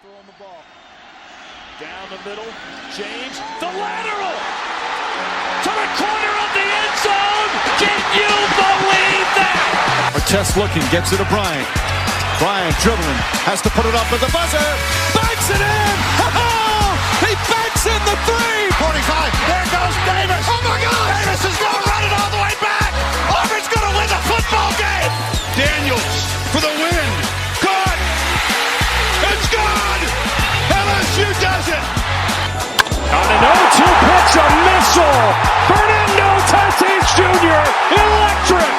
throwing the ball. Down the middle, James, the lateral! To the corner of the end zone! Can you believe that? Artest looking, gets it to Bryant. Bryant dribbling, has to put it up at the buzzer. Banks it in! Oh, he banks in the three! 45, there goes Davis! Oh my God! Davis is going to run it all the way back! Auburn's going to win the football game! Daniels for the win! Caught! It's gone! LSU does it! On an 0-2 pitch, a missile! Fernando Tatis Jr., electric!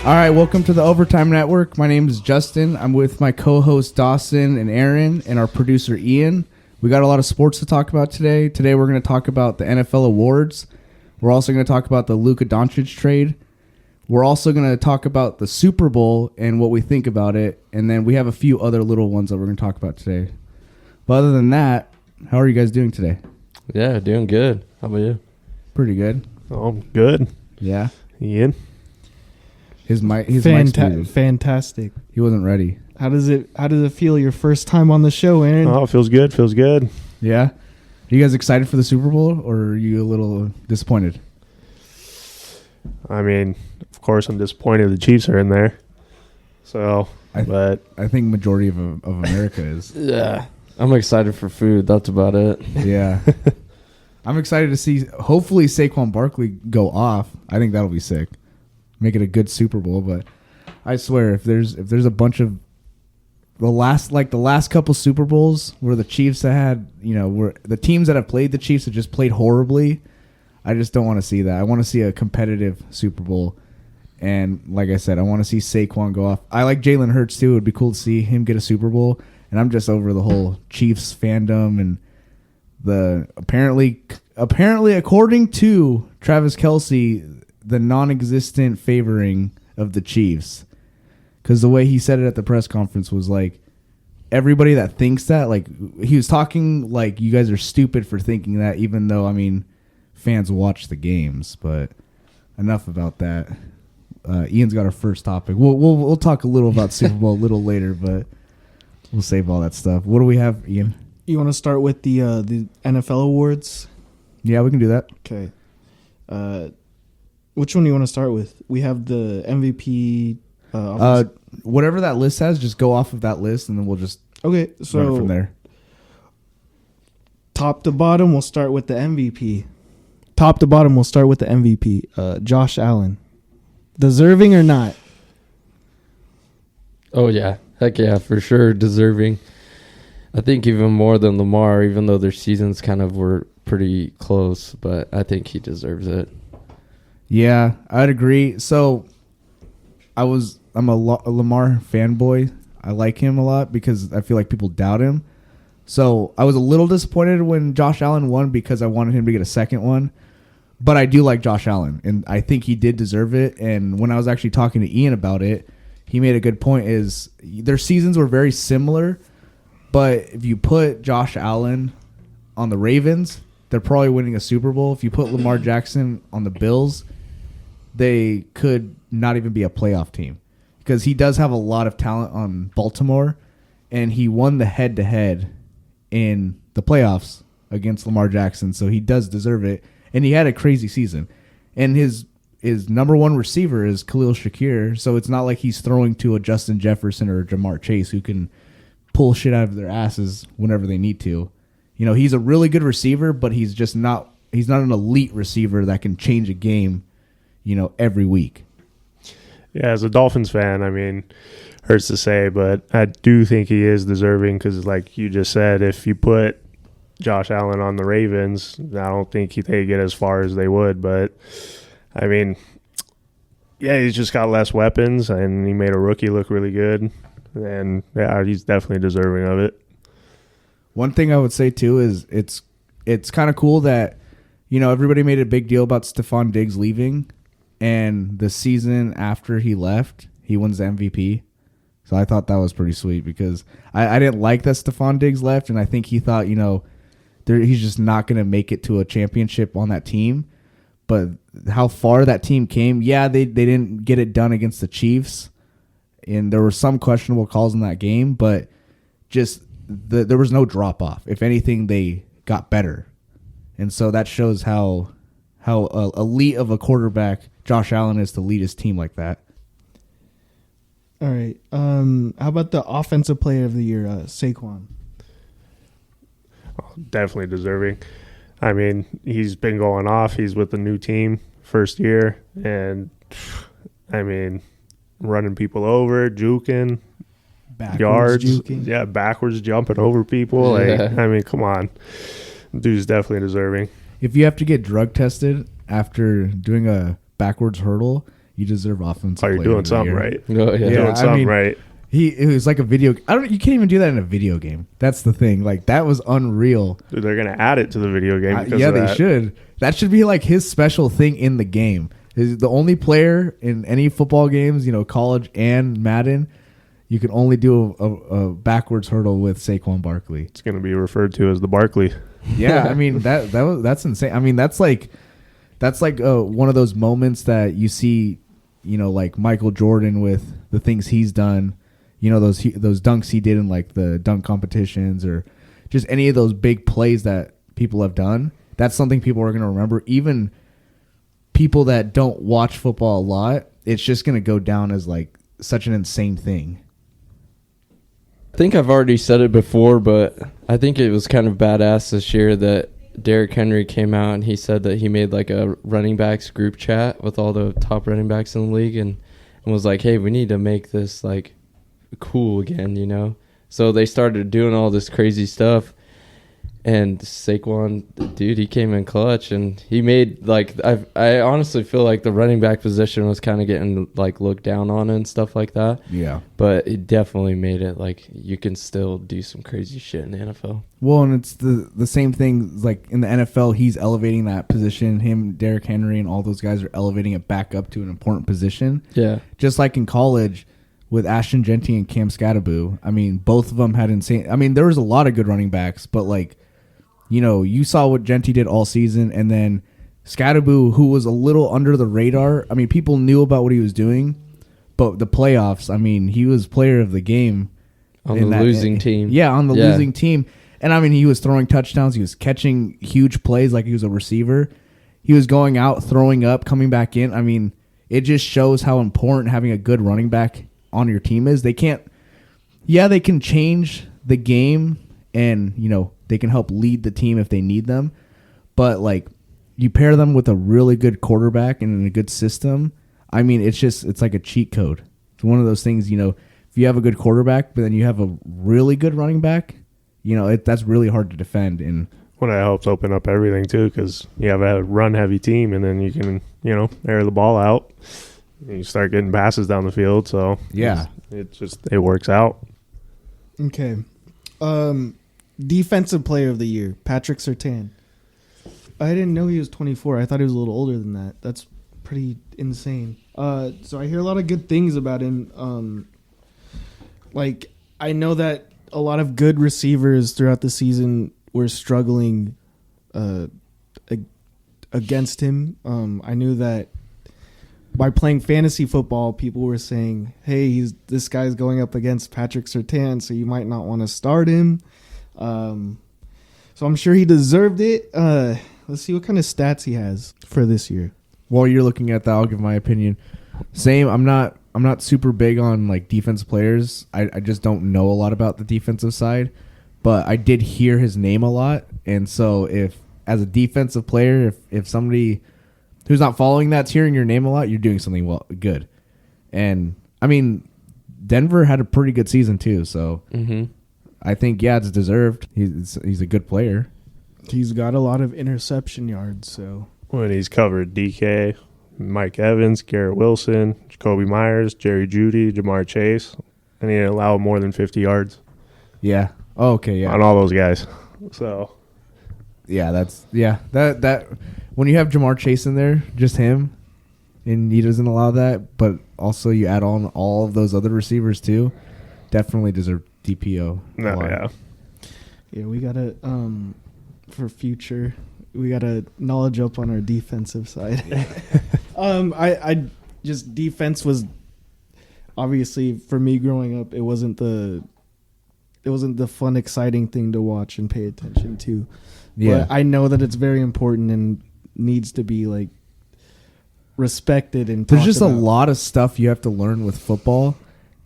All right, welcome to the Overtime Network. My name is Justin. I'm with my co-host Dawson and Aaron and our producer Ian. We got a lot of sports to talk about today. Today we're going to talk about the NFL awards. We're also going to talk about the Luka Doncic trade. We're also going to talk about the Super Bowl and what we think about it. And then we have a few other little ones that we're going to talk about today. But other than that, how are you guys doing today? Yeah, doing good. How about you? Pretty good. Oh, good. Yeah. Ian? His mic's muted. Fantastic. He wasn't ready. How does it feel your first time on the show, Aaron? Oh, it feels good. Feels good. Yeah. Are you guys excited for the Super Bowl, or are you a little disappointed? I mean, of course, I'm disappointed the Chiefs are in there. So, I think majority of America is. Yeah. I'm excited for food. That's about it. Yeah. I'm excited to see, hopefully, Saquon Barkley go off. I think that'll be sick. Make it a good Super Bowl. But I swear, if there's a bunch of the last couple Super Bowls where the Chiefs had, where the teams that have played the Chiefs have just played horribly, I just don't want to see that. I want to see a competitive Super Bowl. And like I said, I want to see Saquon go off. I like Jalen Hurts too. It would be cool to see him get a Super Bowl. And I'm just over the whole Chiefs fandom and the apparently according to Travis Kelce, the non-existent favoring of the Chiefs. Because the way he said it at the press conference was like, everybody that thinks that, like, he was talking like, you guys are stupid for thinking that, even though, I mean, fans watch the games. But enough about that. Ian's got our first topic. We'll talk a little about Super Bowl a little later, but we'll save all that stuff. What do we have, Ian? You want to start with the NFL awards? Yeah, we can do that. Okay. Which one do you want to start with? We have the MVP. Whatever that list has, just go off of that list, and then we'll just run it from there. Top to bottom, we'll start with the MVP. Josh Allen. Deserving or not? Oh, yeah. Heck yeah, for sure. Deserving. I think even more than Lamar, even though their seasons kind of were pretty close, but I think he deserves it. Yeah, I'd agree. So I'm a Lamar fanboy. I like him a lot because I feel like people doubt him. So I was a little disappointed when Josh Allen won because I wanted him to get a second one. But I do like Josh Allen, and I think he did deserve it. And when I was actually talking to Ian about it, he made a good point, is their seasons were very similar, but if you put Josh Allen on the Ravens, they're probably winning a Super Bowl. If you put Lamar Jackson on the Bills, they could not even be a playoff team because he does have a lot of talent on Baltimore, and he won the head-to-head in the playoffs against Lamar Jackson, so he does deserve it. And he had a crazy season. And his number one receiver is Khalil Shakir, so it's not like he's throwing to a Justin Jefferson or a Jamar Chase who can pull shit out of their asses whenever they need to. He's a really good receiver, but he's not an elite receiver that can change a game, every week. Yeah, as a Dolphins fan, I mean, hurts to say, but I do think he is deserving because, like you just said, if you put Josh Allen on the Ravens, I don't think they get as far as they would. But, I mean, yeah, he's just got less weapons, and he made a rookie look really good. And, yeah, he's definitely deserving of it. One thing I would say, too, is it's kind of cool that, everybody made a big deal about Stephon Diggs leaving. And the season after he left, he wins the MVP. So I thought that was pretty sweet because I didn't like that Stephon Diggs left, and I think he thought, he's just not going to make it to a championship on that team. But how far that team came, yeah, they didn't get it done against the Chiefs, and there were some questionable calls in that game, but just there was no drop off. If anything, they got better, and so that shows how elite of a quarterback Josh Allen is to lead his team like that. All right. How about the offensive player of the year, Saquon? Definitely deserving. I mean, he's been going off. He's with the new team, first year, and I mean, running people over, juking, Backwards yards, juking. backwards jumping over people. Yeah. Like, I mean, come on, dude's definitely deserving. If you have to get drug tested after doing a backwards hurdle, you deserve offensive. Oh, you're player doing of the something year. right. No, yeah. Yeah, Doing I something mean, right. It was like a video. You can't even do that in a video game. That's the thing. Like, that was unreal. Dude, they're gonna add it to the video game. Because Yeah, of they that. should. That should be like his special thing in the game. He's the only player in any football games, college and Madden, you can only do a backwards hurdle with Saquon Barkley. It's gonna be referred to as the Barkley. Yeah, I mean that's insane. I mean that's like one of those moments that you see, like Michael Jordan with the things he's done, those dunks he did in like the dunk competitions or just any of those big plays that people have done. That's something people are going to remember. Even people that don't watch football a lot, it's just going to go down as like such an insane thing. I think I've already said it before, but I think it was kind of badass this year that Derrick Henry came out and he said that he made like a running backs group chat with all the top running backs in the league and was like, hey, we need to make this like cool again, So they started doing all this crazy stuff. And Saquon, dude, he came in clutch and he made like I honestly feel like the running back position was kind of getting like looked down on and stuff like that. Yeah. But it definitely made it like you can still do some crazy shit in the NFL. Well, and it's the same thing like in the NFL, he's elevating that position. Him, Derrick Henry, and all those guys are elevating it back up to an important position. Yeah. Just like in college with Ashton Genty and Cam Scatteraboo. I mean, both of them had insane. I mean, there was a lot of good running backs, but like, you saw what Genty did all season, and then Scatteraboo, who was a little under the radar. I mean, people knew about what he was doing, but the playoffs, I mean, he was player of the game. On the losing team. Yeah, on the losing team. And I mean, he was throwing touchdowns. He was catching huge plays like he was a receiver. He was going out, throwing up, coming back in. I mean, it just shows how important having a good running back on your team is. They can change the game and, they can help lead the team if they need them. But, like, you pair them with a really good quarterback and in a good system, I mean, it's like a cheat code. It's one of those things, if you have a good quarterback, but then you have a really good running back, that's really hard to defend. And Well, that helps open up everything, too, because you have a run-heavy team, and then you can, air the ball out. And you start getting passes down the field, so yeah. it works out. Okay. Defensive player of the year, Patrick Surtain. I didn't know he was 24. I thought he was a little older than that. That's pretty insane. So I hear a lot of good things about him. Like, I know that a lot of good receivers throughout the season were struggling against him. I knew that by playing fantasy football, people were saying, hey, this guy's going up against Patrick Surtain, so you might not want to start him. So I'm sure he deserved it. Let's see what kind of stats he has for this year. While you're looking at that, I'll give my opinion. Same. I'm not super big on like defensive players. I just don't know a lot about the defensive side, but I did hear his name a lot. And so if as a defensive player, if somebody who's not following that's hearing your name a lot, you're doing something good. And I mean, Denver had a pretty good season too. So I think, it's deserved. He's a good player. He's got a lot of interception yards, so. When he's covered DK, Mike Evans, Garrett Wilson, Jacoby Myers, Jerry Jeudy, Jamar Chase, and he didn't allow more than 50 yards. Yeah. Oh, okay. Yeah. On all those guys. So. Yeah, that when you have Jamar Chase in there, just him, and he doesn't allow that, but also you add on all of those other receivers too, definitely deserve DPO. Yeah, we gotta for future, we gotta knowledge up on our defensive side. I just defense was obviously for me growing up. It wasn't the fun, exciting thing to watch and pay attention to. Yeah. But I know that it's very important and needs to be like respected and There's talked just about. a lot of stuff you have to learn with football,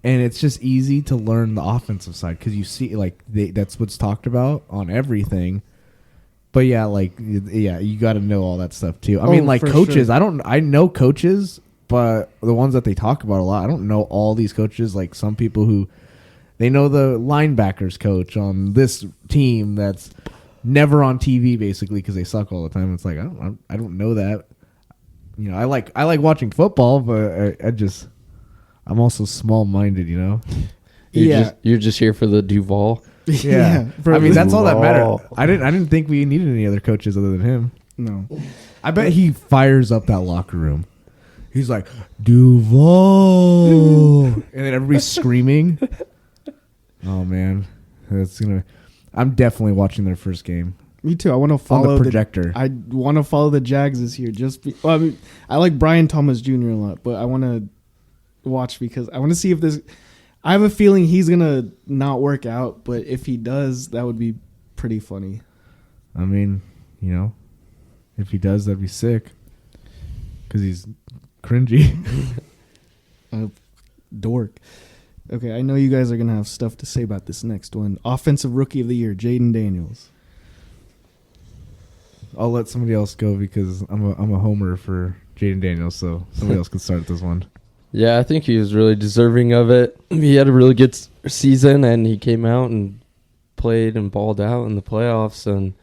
and it's just easy to learn the offensive side because you see like that's what's talked about on everything. But yeah, like you got to know all that stuff too. I mean, like for coaches, sure. I know coaches, but the ones that they talk about a lot, I don't know all these coaches. Like some people who they know the linebackers coach on this team that's never on TV basically because they suck all the time. It's like I don't know that. You know, I like watching football, but I'm also small minded. You know. You're just here for the Duval. Yeah, I mean that's all that mattered. I didn't think we needed any other coaches other than him. No. I bet he fires up that locker room. He's like Duval, and then everybody's screaming. Oh man, I'm definitely watching their first game. Me too. I want to follow on the projector. I want to follow the Jags this year. I mean, I like Brian Thomas Jr. a lot, but I want to watch because I want to see if this. I have a feeling he's gonna not work out, but if he does, that would be pretty funny. I mean, you know, if he does, that'd be sick. Because he's cringy. Dork. Okay, I know you guys are gonna have stuff to say about this next one. Offensive Rookie of the Year, Jaden Daniels. I'll let somebody else go because I'm a homer for Jaden Daniels, so somebody else can start this one. Yeah, I think he was really deserving of it. He had a really good season, and he came out and played and balled out in the playoffs. And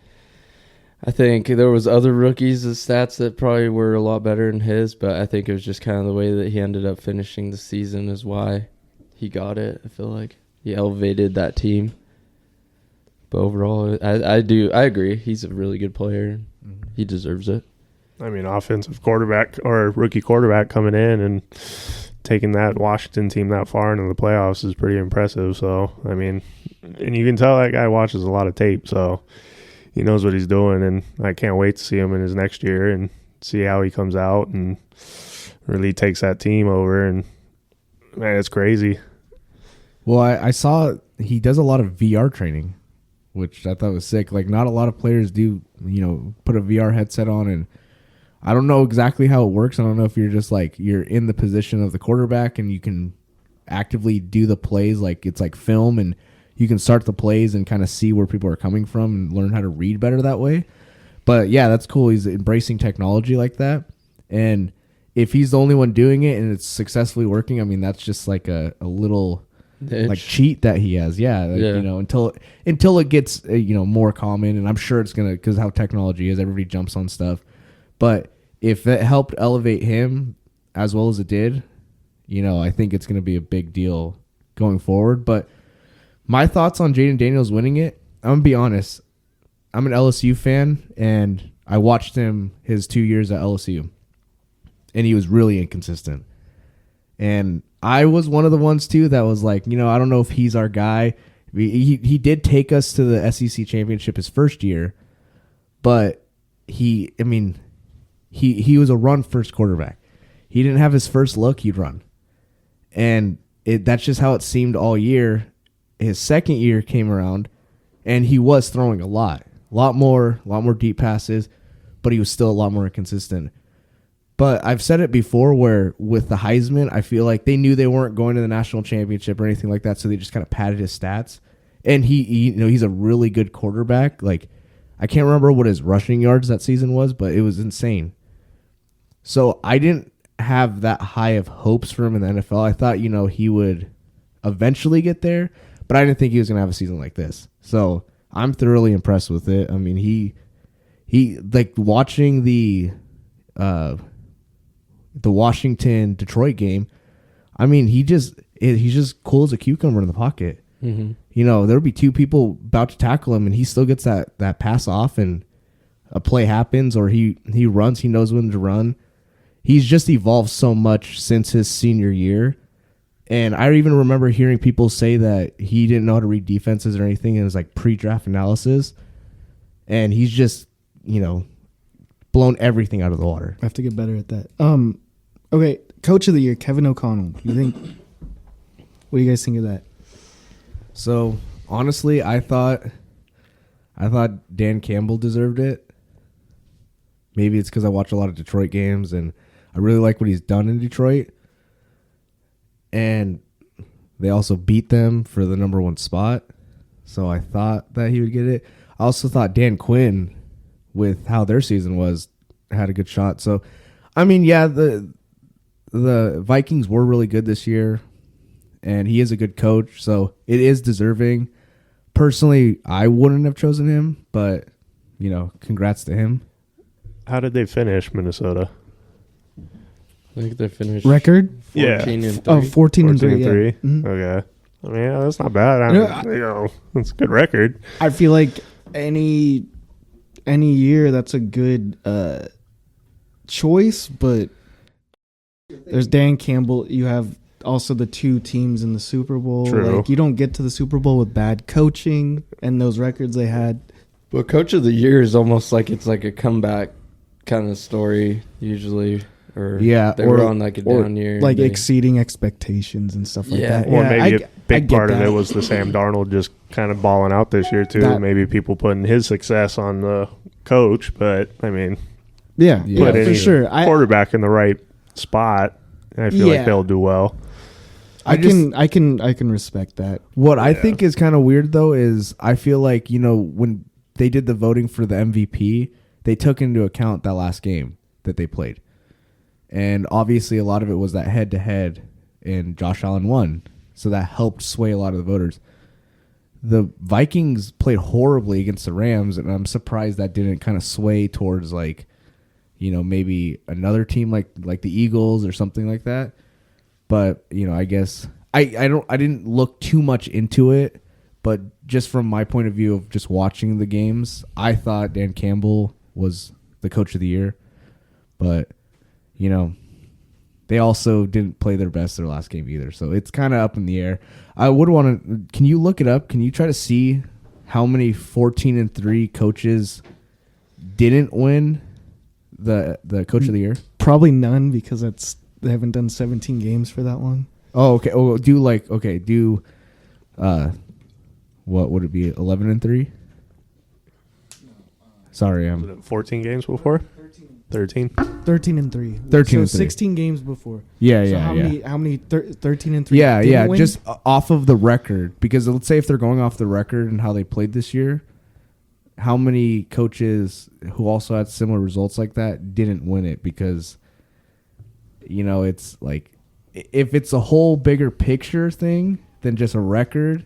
I think there was other rookies' stats that probably were a lot better than his, but I think it was just kind of the way that he ended up finishing the season is why he got it. I feel like he elevated that team. But overall, I agree. He's a really good player. Mm-hmm. He deserves it. I mean, offensive quarterback or rookie quarterback coming in and taking that Washington team that far into the playoffs is pretty impressive. So, I mean, and you can tell that guy watches a lot of tape, so he knows what he's doing. And I can't wait to see him in his next year and see how he comes out and really takes that team over. And, man, it's crazy. Well, I saw he does a lot of VR training, which I thought was sick. Like, not a lot of players do, put a VR headset on, and I don't know exactly how it works. I don't know if you're just like you're in the position of the quarterback and you can actively do the plays like it's like film and you can start the plays and kind of see where people are coming from and learn how to read better that way. But yeah, that's cool. He's embracing technology like that. And if he's the only one doing it and it's successfully working, I mean, that's just like a little like cheat that he has. Yeah. Until it gets, more common, and I'm sure it's going to, because how technology is, everybody jumps on stuff. But if it helped elevate him as well as it did, I think it's going to be a big deal going forward. But my thoughts on Jaden Daniels winning it, I'm going to be honest. I'm an LSU fan, and I watched him his 2 years at LSU, and he was really inconsistent. And I was one of the ones, too, that was like, I don't know if he's our guy. He did take us to the SEC championship his first year, but he was a run-first quarterback. He didn't have his first look, he'd run. And that's just how it seemed all year. His second year came around, and he was throwing a lot more deep passes, but he was still a lot more inconsistent. But I've said it before where with the Heisman, I feel like they knew they weren't going to the national championship or anything like that, so they just kind of padded his stats. And he's a really good quarterback. Like, I can't remember what his rushing yards that season was, but it was insane. So I didn't have that high of hopes for him in the NFL. I thought, he would eventually get there, but I didn't think he was going to have a season like this. So I'm thoroughly impressed with it. I mean, he like watching the Washington Detroit game. I mean, he's just cool as a cucumber in the pocket. Mm-hmm. There'll be two people about to tackle him, and he still gets that pass off, and a play happens, or he runs. He knows when to run. He's just evolved so much since his senior year. And I even remember hearing people say that he didn't know how to read defenses or anything, and it was like pre-draft analysis. And he's just, blown everything out of the water. I have to get better at that. Okay, Coach of the Year, Kevin O'Connell. What do you guys think of that? So Honestly, I thought Dan Campbell deserved it. Maybe it's because I watch a lot of Detroit games and I really like what he's done in Detroit. And they also beat them for the number 1 spot. So I thought that he would get it. I also thought Dan Quinn, with how their season was, had a good shot. So, I mean, yeah, the Vikings were really good this year. And he is a good coach. So it is deserving. Personally, I wouldn't have chosen him. But, congrats to him. How did they finish, Minnesota? I think they finished Record? 14 and 3. Oh, 14 and 3. Yeah. Mm-hmm. Okay. I mean, yeah, that's not bad. That's a good record. I feel like any year that's a good choice, but there's Dan Campbell. You have also the 2 teams in the Super Bowl. True. Like, you don't get to the Super Bowl with bad coaching and those records they had. But Coach of the Year is almost like it's like a comeback kind of story usually. Or they were on like a down year. Like exceeding expectations and stuff like that. Well, yeah, maybe a big part of it was the Sam Darnold just kind of balling out this year too. Maybe people putting his success on the coach, but I mean, put for sure. Quarterback in the right spot, I feel like they'll do well. I can respect that. What I think is kind of weird though is I feel like, when they did the voting for the MVP, they took into account that last game that they played. And obviously a lot of it was that head-to-head, and Josh Allen won. So that helped sway a lot of the voters. The Vikings played horribly against the Rams, and I'm surprised that didn't kind of sway towards maybe another team like the Eagles or something like that. But, I guess I didn't look too much into it, but just from my point of view of just watching the games, I thought Dan Campbell was the coach of the year. But they also didn't play their best their last game either. So it's kind of up in the air. I would want to, can you look it up? Can you try to see how many 14-3 coaches didn't win the coach of the year? Probably none, because they haven't done 17 games for that long. Oh, okay. Oh, what would it be? 11-3? Sorry, Was it 14 games before? 13. 13-3. 13 so and 3. 16 games before. Yeah, so yeah, how many 13-3? Yeah, didn't yeah. win? Just off of the record, because let's say if they're going off the record and how they played this year, how many coaches who also had similar results like that didn't win it? Because it's like, if it's a whole bigger picture thing than just a record,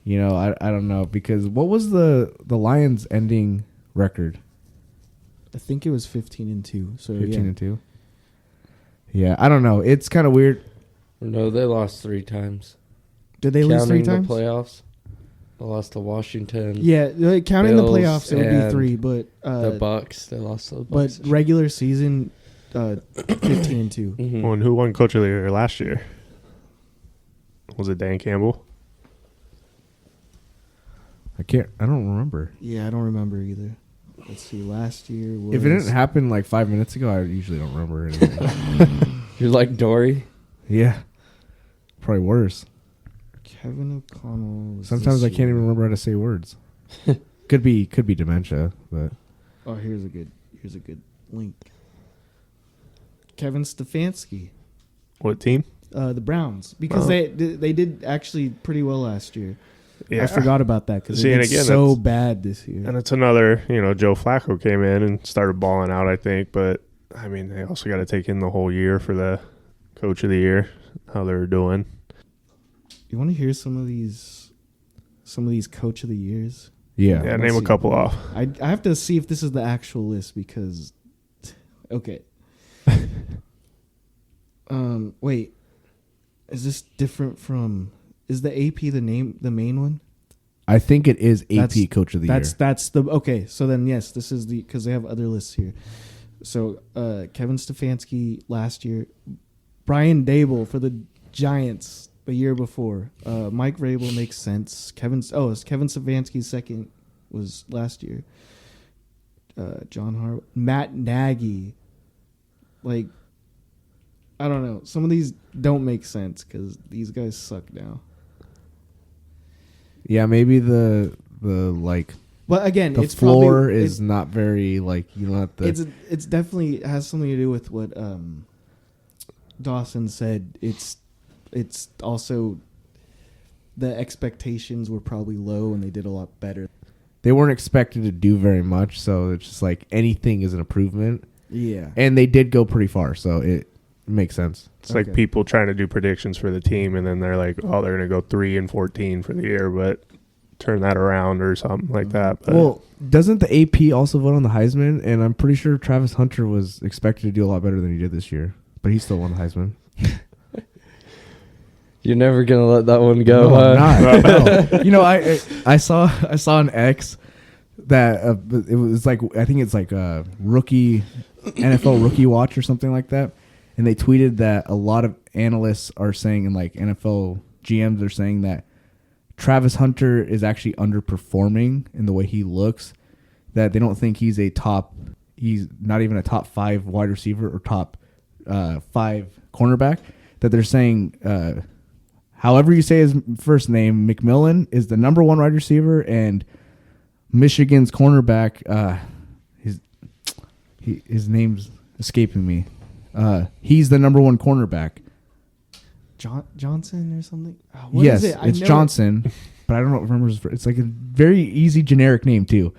I don't know, because what was the Lions ending record? I think it was 15-2. So 15-2. Yeah, I don't know. It's kind of weird. No, they lost 3 times. Did they lose 3 times? The playoffs. They lost to Washington. Yeah, counting Bills, the playoffs, it would be 3. But the Bucks, they lost to the Bucks. But regular season, 15-2. Mm-hmm. Well, and who won Coach of the Year last year? Was it Dan Campbell? I don't remember. Yeah, I don't remember either. Let's see. Last year was... If it didn't happen like 5 minutes ago, I usually don't remember anything. You're like Dory? Yeah. Probably worse. Kevin O'Connell. Sometimes I can't even remember how to say words. Could be dementia, but Oh, here's a good link. Kevin Stefanski. What team? The Browns, because they did actually pretty well last year. Yeah. I forgot about that because See, they and did again, so bad this year. And it's another, Joe Flacco came in and started balling out, I think. But, I mean, they also got to take in the whole year for the Coach of the Year, how they're doing. You want to hear some of these Coach of the Years? yeah. Yeah, name a couple off. I have to see if this is the actual list because, okay. Wait, is this different from? Is the AP the main one? I think it is AP Coach of the Year. That's the okay. So then yes, this is because they have other lists here. So Kevin Stefanski last year, Brian Dable for the Giants the year before. Mike Vrabel makes sense. Kevin Stefanski's second was last year. John Harbaugh, Matt Nagy, like I don't know. Some of these don't make sense because these guys suck now. Yeah, maybe the like But again, the it's floor probably, is not very like you don't have to. It's definitely has something to do with what Dawson said. It's also the expectations were probably low and they did a lot better. They weren't expected to do very much, so it's just like anything is an improvement. Yeah. And they did go pretty far, so it makes sense. It's like people trying to do predictions for the team, and then they're like, "Oh, they're going to go 3-14 for the year," but turn that around or something like that. But well, doesn't the AP also vote on the Heisman? And I'm pretty sure Travis Hunter was expected to do a lot better than he did this year, but he still won the Heisman. You're never gonna let that one go, No, huh? I'm not. No. You know, I saw an X that it was like I think it's like a rookie NFL rookie watch or something like that, and they tweeted that a lot of analysts are saying, and like NFL GMs are saying that Travis Hunter is actually underperforming in the way he looks. That they don't think he's he's not even a top 5 wide receiver or top 5 cornerback. That they're saying. However you say his first name, McMillan is the number 1 wide receiver, and Michigan's cornerback, his name's escaping me. He's the number 1 cornerback. Johnson or something? Yes, it's Johnson, but I don't remember his first. It's like a very easy generic name too.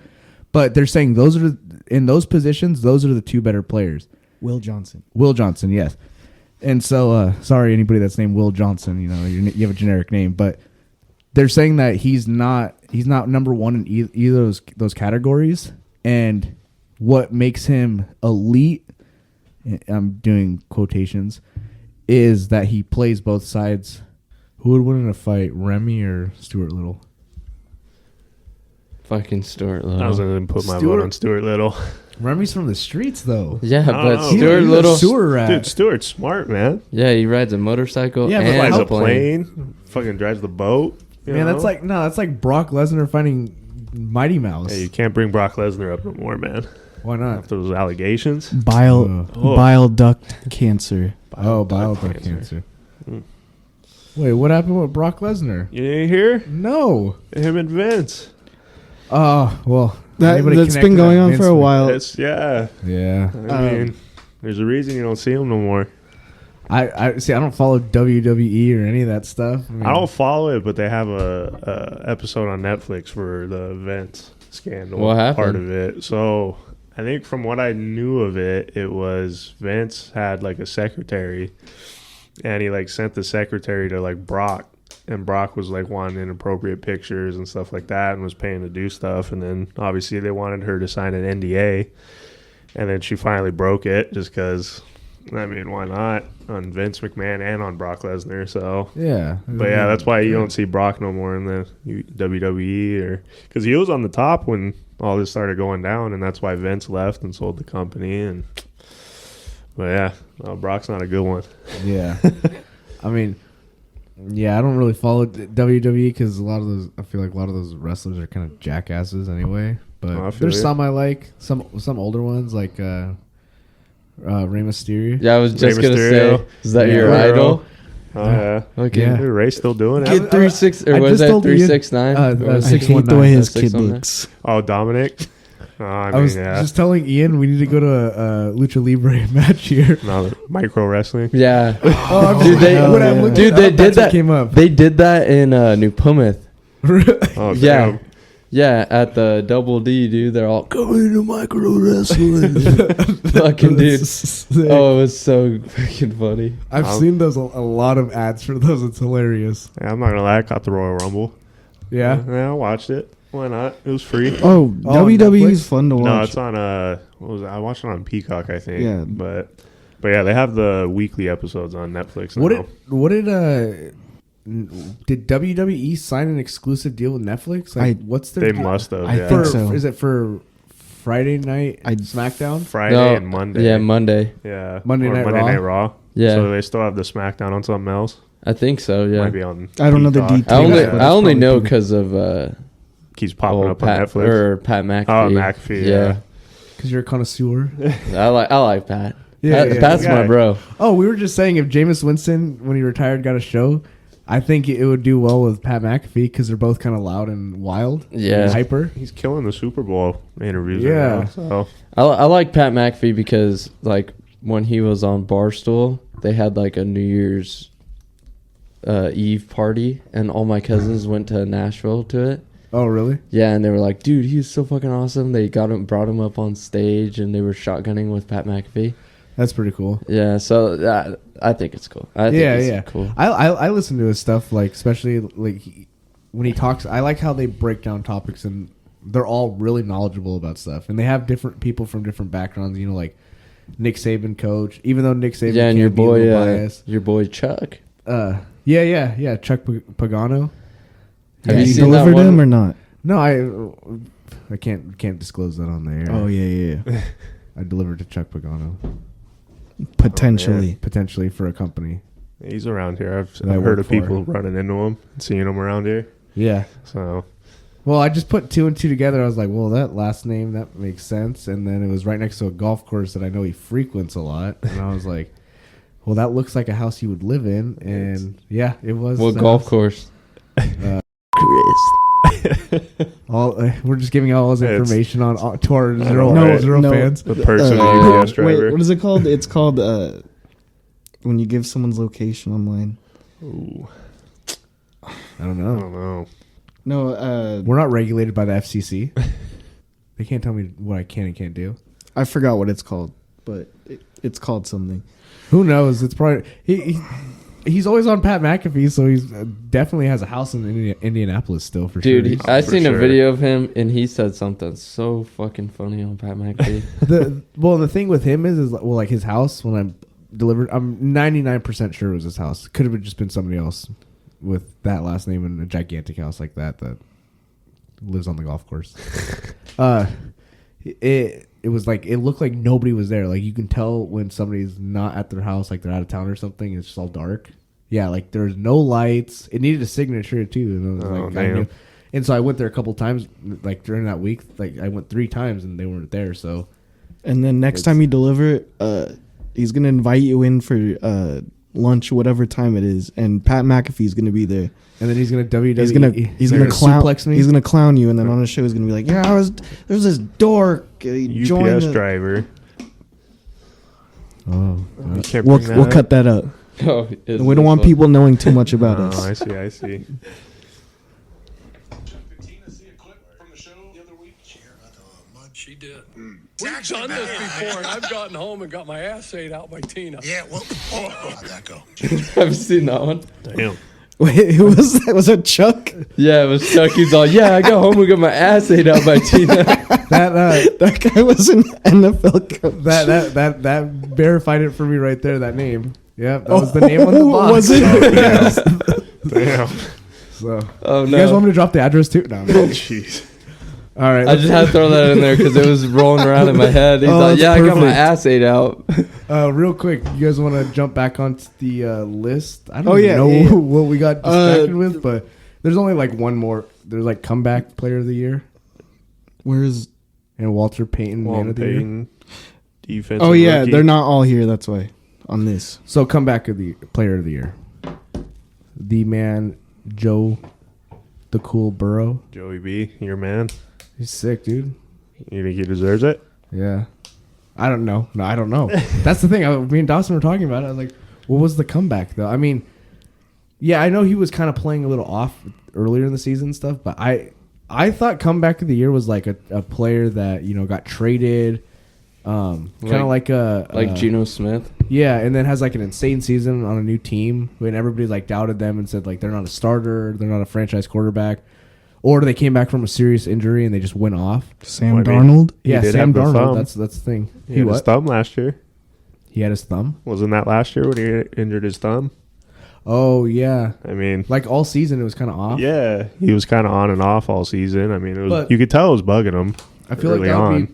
But they're saying in those positions, those are the 2 better players. Will Johnson, yes. And so, sorry, anybody that's named Will Johnson, you know, you have a generic name, but they're saying that he's not number 1 in either of those categories. And what makes him elite, I'm doing quotations, is that he plays both sides. Who would win in a fight, Remy or Stuart Little? Fucking Stuart Little. I was going to put my vote on Stuart Little. Remy's from the streets, though. Yeah, but know. Stuart He's Little. a sewer rat. Dude, Stuart's smart, man. Yeah, he rides a motorcycle. Yeah, but and Flies a a plane, fucking drives the boat. Man, that's like Brock Lesnar fighting Mighty Mouse. Hey, you can't bring Brock Lesnar up no more, man. Why not? After those allegations. bile duct cancer. Bile duct cancer. Wait, what happened with Brock Lesnar? You didn't hear? No. Him and Vince. Oh, well. That's been going on for a while. Yeah. Yeah. I mean, there's a reason you don't see him no more. I see. I don't follow WWE or any of that stuff. I don't follow it, but they have a episode on Netflix for the Vince scandal. What happened? Part of it. So I think from what I knew of it, it was Vince had like a secretary, and he like sent the secretary to like Brock. And Brock was like wanting inappropriate pictures and stuff like that and was paying to do stuff. And then obviously they wanted her to sign an NDA. And then she finally broke it just because, I mean, why not? On Vince McMahon and on Brock Lesnar. So, Yeah. but yeah, that's why you don't see Brock no more in the WWE or because he was on the top when all this started going down. And that's why Vince left and sold the company. And but yeah, Brock's not a good one. Yeah. I mean, yeah, I don't really follow WWE because I feel like a lot of those wrestlers are kind of jackasses anyway. But there's some I like, some older ones like Rey Mysterio. Yeah, I was just Rey gonna Mysterio. say, is that your idol? Oh yeah. Okay. Yeah. Dude, Ray's still doing it. Kid 36 or I was just that told you- 369? I I hate 619. the way his kid 619. looks. Oh, Dominic. I I was mean, yeah. just telling Ian we need to go to a Lucha Libre match here. No, micro wrestling. Yeah. Oh, Dude, they- when I looked Dude, it they up, did that's what that. came up. They did that in New Plymouth. Oh, Yeah. damn. Yeah, at the Double D, dude. They're all going to micro wrestling. Fucking dude. Sick. Oh, it was so freaking funny. I've seen those a lot of ads for those. It's hilarious. Yeah, I'm not gonna lie. I caught the Royal Rumble. Yeah. Yeah, I watched it. Why not? It was free. Oh, WWE is Netflix? fun to watch. No, it's on what was it? I watched it on Peacock, I think. Yeah. But yeah, they have the weekly episodes on Netflix now. Did WWE sign an exclusive deal with Netflix? Like, what's their They deal? must have. I yeah. think so. Is it for Friday night SmackDown? Friday and Monday. Yeah, Monday. Yeah. Monday Or Night Monday Raw? Night Raw. Yeah. So they still have the SmackDown on something else. I think so, yeah. Might be on. I don't know the Peacock. details. I only know because of Keeps popping up Pat, on Netflix. or Pat McAfee. Oh, McAfee. Yeah. Because you're a connoisseur. I like Pat. Yeah, Pat's yeah. my bro. Oh, we were just saying if Jameis Winston, when he retired, got a show, I think it would do well with Pat McAfee because they're both kind of loud and wild. Yeah. And hyper. He's killing the Super Bowl interviews. Yeah. Right now, so. I like Pat McAfee because like when he was on Barstool, they had like a New Year's Eve party, and all my cousins went to Nashville to it. Oh, really? Yeah, and they were like, "Dude, he's so fucking awesome." They brought him up on stage, and they were shotgunning with Pat McAfee. That's pretty cool. Yeah, so I think it's cool. I think it's cool. I listen to his stuff, like especially like when he talks. I like how they break down topics, and they're all really knowledgeable about stuff, and they have different people from different backgrounds. You know, like Nick Saban, coach. Even though Nick Saban, and your boy, biased. Chuck. Yeah, Chuck Pagano. Have you you seen that delivered one? him or not? No, I can't disclose that on the air. Oh yeah. I delivered to Chuck Pagano Potentially. for a company. He's around here. I've That I heard work of people for. running into him, seeing him around here. Yeah. So Well, I just put 2 and 2 together. I was like, well, that last name, that makes sense. And then it was right next to a golf course that I know he frequents a lot. And I was like, well, that looks like a house he would live in. And yeah, it was. What golf course? We're just giving all his information on to our zero No. fans. the person, the UPS driver. Wait, what is it called? It's called when you give someone's location online. Ooh, I I don't know. don't know. No, We're not regulated by the FCC. They can't tell me what I can and can't do. I forgot what it's called, but it's called something. Who knows? It's probably he's always on Pat McAfee, so he's definitely has a house in Indianapolis still for Dude, sure. I for seen a sure. video of him, and he said something so fucking funny on Pat McAfee. The thing with him is well, like his house when I'm delivered, I'm 99% sure it was his house. Could have just been somebody else with that last name in a gigantic house like that lives on the golf course. It was like it looked like nobody was there. Like you can tell when somebody's not at their house, like they're out of town or something. It's just all dark. Yeah, like there's no lights. It needed a signature too, and I was like, I knew. And so I went there a couple times, like during that week. Like I went 3 times and they weren't there. So, And then next time you deliver, he's gonna invite you in for lunch, whatever time it is, and Pat McAfee's gonna be there. and then he's gonna WWE. He's gonna clown. suplex me. He's gonna clown you, and then on the show he's gonna be like, "Yeah, there's this dork. He joined UPS the-" driver. Oh, You can't We'll bring that we'll up? cut that up. Oh, We don't want people knowing too much about us. Oh, I see. Bettina see a clip from the show the other week? She did. We've done this before, and I've gotten home and got my ass ate out by Tina. Yeah, well, how'd that go? Have you seen that one? Damn. Wait, who was that? Was that Chuck? Yeah, it was Chuck. He's all, yeah, I got home and got my ass ate out by Tina. That guy was an NFL coach. that verified it for me right there. That name. Yeah, that was the name on the box. Was it? Damn. So, Oh, you guys no. want me to drop the address too? No. Jeez. All right. I just had to throw that in there because it was rolling around in my head. He's Oh, like, that's yeah, I got my perfect. ass ate out. Real quick, you guys want to jump back onto the list? I don't Oh, even yeah, know yeah. what we got distracted with, but there's only like one more. There's like comeback player of the year Where's? and Walter Payton man Walton of the year. Payton, defense. Oh yeah, they're not all here. That's why on this. So comeback of the player of the year, the man Joe, the cool Burrow. Joey B, your man. He's sick, dude. You think he deserves it? Yeah. I don't know. No, I don't know. That's the thing. Me and Dawson were talking about it. I was like, what was the comeback, though? I mean, yeah, I know he was kind of playing a little off earlier in the season and stuff, but I thought comeback of the year was like a player that, you know, got traded, kind of like a... Like Geno Smith. Yeah, and then has like an insane season on a new team when everybody like doubted them and said like they're not a starter, they're not a franchise quarterback. Or they came back from a serious injury and they just went off. Sam Well, I mean, Darnold. He Yeah, did Sam have the Darnold. thumb. That's the thing. He had his what? thumb last year. He had his thumb. Wasn't that last year when he injured his thumb? Oh yeah, I mean, like all season it was kind of off. yeah, he was kind of on and off all season. I mean, it was, But- you could tell it was bugging him. I feel like early that would on. be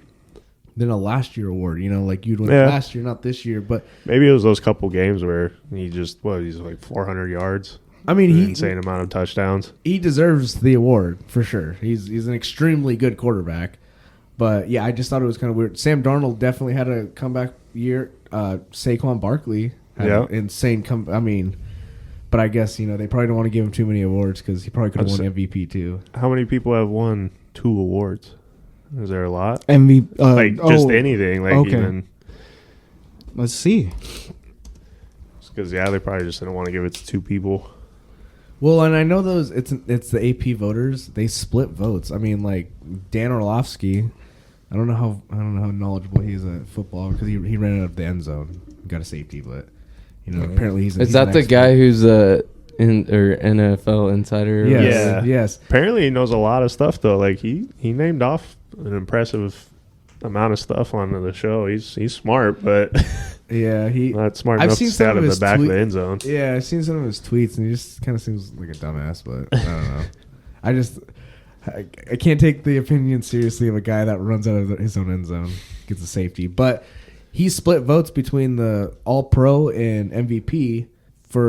then a last year award. You know, like you'd win Yeah. last year, not this year. But Maybe it was those couple games where he's like 400 yards, I mean, an insane amount of touchdowns. he deserves the award for sure. He's an extremely good quarterback. But yeah, I just thought it was kind of weird. Sam Darnold definitely had a comeback year. Saquon Barkley had Yeah. an insane I mean, But I guess, they probably don't want to give him too many awards because he probably could have won MVP too. How many people have won 2 awards? Is there a lot? MVP, just anything. Even. Let's see. Because, they probably just didn't want to give it to 2 people. Well, and I know it's the AP voters. They split votes. I mean, like Dan Orlovsky, I don't know how knowledgeable he is at football because he ran out of the end zone, got a safety, but apparently he's. Is that the guy who's NFL insider? Yes. Yes. Apparently he knows a lot of stuff though. Like he named off an impressive amount of stuff on the show. He's smart, but yeah, not smart enough to stay out of the back of the end zone. Yeah, I've seen some of his tweets, and he just kind of seems like a dumbass. But I don't know. I can't take the opinion seriously of a guy that runs out of his own end zone, gets a safety. But he split votes between the All-Pro and MVP.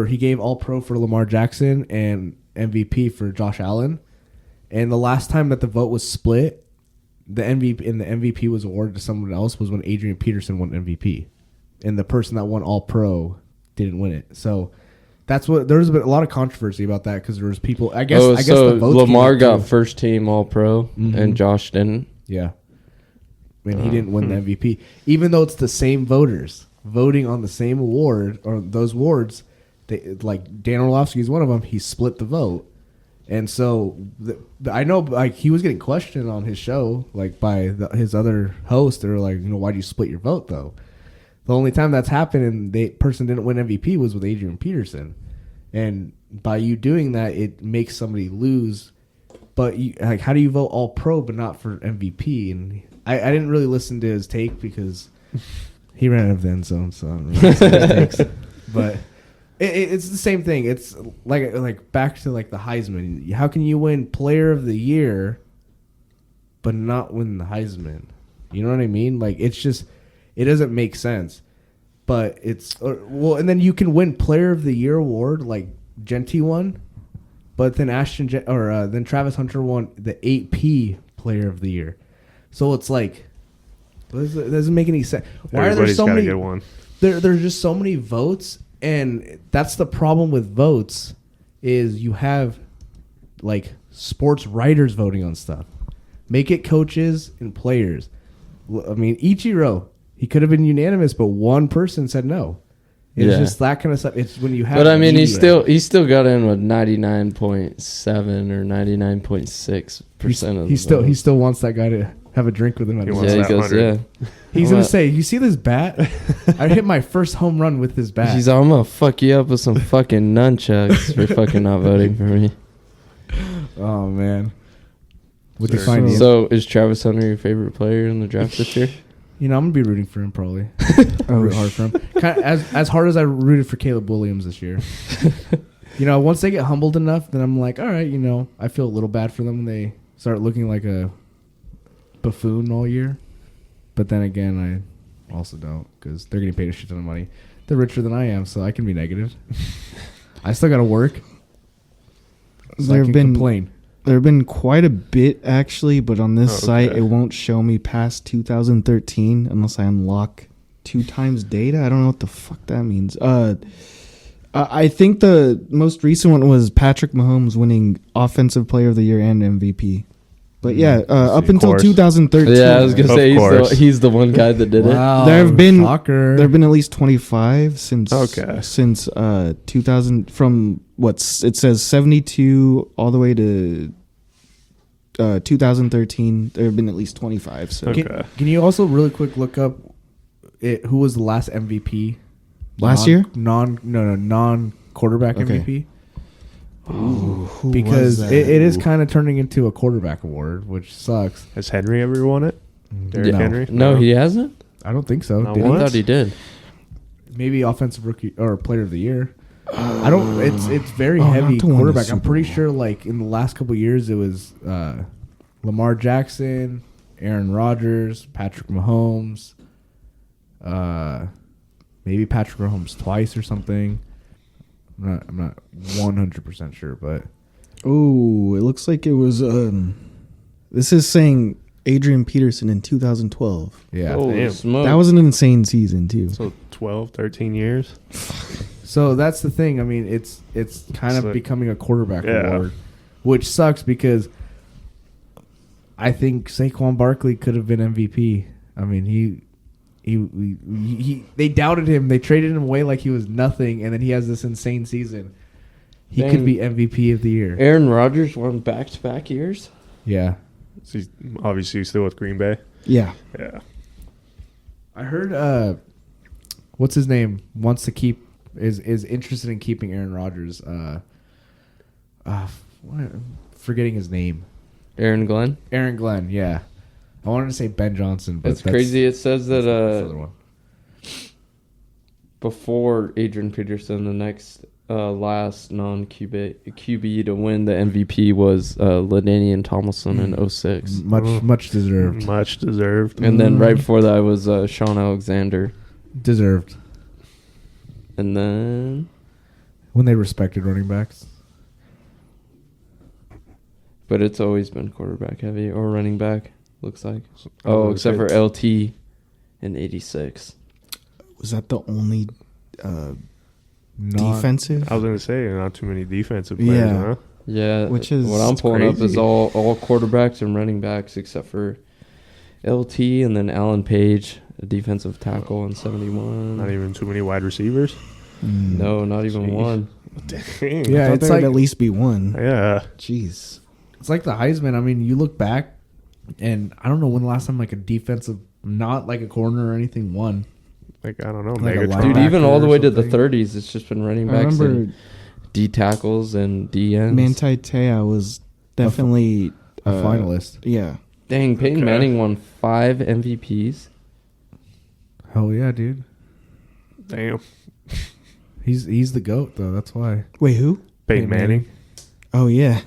He gave All-Pro for Lamar Jackson and MVP for Josh Allen. And the last time that the vote was split, the MVP was awarded to someone else was when Adrian Peterson won MVP, and the person that won All-Pro didn't win it. So that's what there was a lot of controversy about that because there was people. I guess the votes Lamar got first team All-Pro and Josh didn't. Yeah, and he didn't win the MVP, even though it's the same voters voting on the same award or those awards. Like Dan Orlovsky is one of them. He split the vote. And so I know, like, he was getting questioned on his show, like, by his other host. They were like, why'd you split your vote, though? The only time that's happened and the person didn't win MVP was with Adrian Peterson. And by you doing that, it makes somebody lose. But, how do you vote All-Pro but not for MVP? And I didn't really listen to his take because he ran out of the end zone, so I don't really listen to his takes. But it's the same thing. It's like back to like the Heisman. How can you win Player of the Year but not win the Heisman? You know what I mean? Like, it's just, it doesn't make sense. But and then you can win Player of the Year award like Genty won, but then then Travis Hunter won the 8P Player of the Year. So it's like, it doesn't make any sense. Why are there so many? Get one. There's just so many votes. And that's the problem with votes is you have, like, sports writers voting on stuff. Make it coaches and players. I mean, Ichiro, he could have been unanimous, but one person said no. It's just that kind of stuff. It's when you have. But I mean, he still got in with 99.7 or 99.6% of. He still wants that guy to have a drink with him. He goes, yeah. He's gonna say, "You see this bat? I hit my first home run with this bat." He's like, "I'm gonna fuck you up with some fucking nunchucks for fucking not voting for me." Oh man. So is Travis Hunter your favorite player in the draft this year? I'm gonna be rooting for him probably. Root hard for him. As hard as I rooted for Caleb Williams this year. Once they get humbled enough, then I'm like, all right, I feel a little bad for them when they start looking like a buffoon all year. But then again, I also don't because they're getting paid a shit ton of money. They're richer than I am, so I can be negative. I still got to work. So there have been quite a bit actually, but on this site it won't show me past 2013 unless I unlock 2 times data. I don't know what the fuck that means. I think the most recent one was Patrick Mahomes winning Offensive Player of the Year and MVP. But yeah, up until 2013. Yeah, I was gonna say he's the one guy that did it. There have been at least 25 since 2000 from it says 72 all the way to 2013. There have been at least 25. So can you also really quick look up who was the last MVP last year? Non quarterback MVP. Because it is kind of turning into a quarterback award, which sucks. Has Henry ever won it? Derrick Henry? No, he hasn't. I don't think so. I thought he did. Maybe offensive rookie or player of the year. I don't. It's very heavy quarterback. I'm pretty sure like in the last couple of years it was Lamar Jackson, Aaron Rodgers, Patrick Mahomes. Maybe Patrick Mahomes twice or something. I'm not 100% sure, but it looks like it was. This is saying Adrian Peterson in 2012. Yeah, that was an insane season too. So 12, 13 years. So that's the thing. I mean, it's kind of becoming a quarterback award, which sucks because I think Saquon Barkley could have been MVP. I mean, they doubted him. They traded him away like he was nothing, and then he has this insane season. He could be MVP of the year. Aaron Rodgers won back-to-back years. Yeah. So he's obviously still with Green Bay. Yeah. Yeah. I heard what's his name wants to keep is interested in keeping Aaron Rodgers. Forgetting his name. Aaron Glenn. Aaron Glenn, yeah. I wanted to say Ben Johnson, but It's crazy. It says that another one. before Adrian Peterson, the next last non-QB to win the MVP was LaDainian Tomlinson in 06. Much deserved. Much deserved. And then right before that was Sean Alexander. Deserved. And then... When they respected running backs. But it's always been quarterback heavy or running back, looks like. Oh, Except for LT in 86. Was that the only defensive? I was going to say, not too many defensive players, Yeah. huh? Yeah, Which is what I'm pulling up is crazy. all quarterbacks and running backs except for LT and then Alan Page, a defensive tackle in 71. Not even too many wide receivers. No, not even Jeez. one. Dang. Yeah, I thought it's there would like at least be one. Yeah. Jeez. it's like the Heisman. I mean, you look back, and I don't know when the last time like a defensive, not like a corner or anything, won. Like, I don't know. Like a Megatron. Dude, linebacker even all the way to the or something. 30s, it's just been running I backs remember and D tackles and D ends. Manti Te'o was definitely A finalist. Yeah. Dang, Peyton Okay. Manning won 5 MVPs. Hell yeah, dude. Damn. He's the GOAT though. That's why. Wait, who? Peyton Manning. Oh yeah.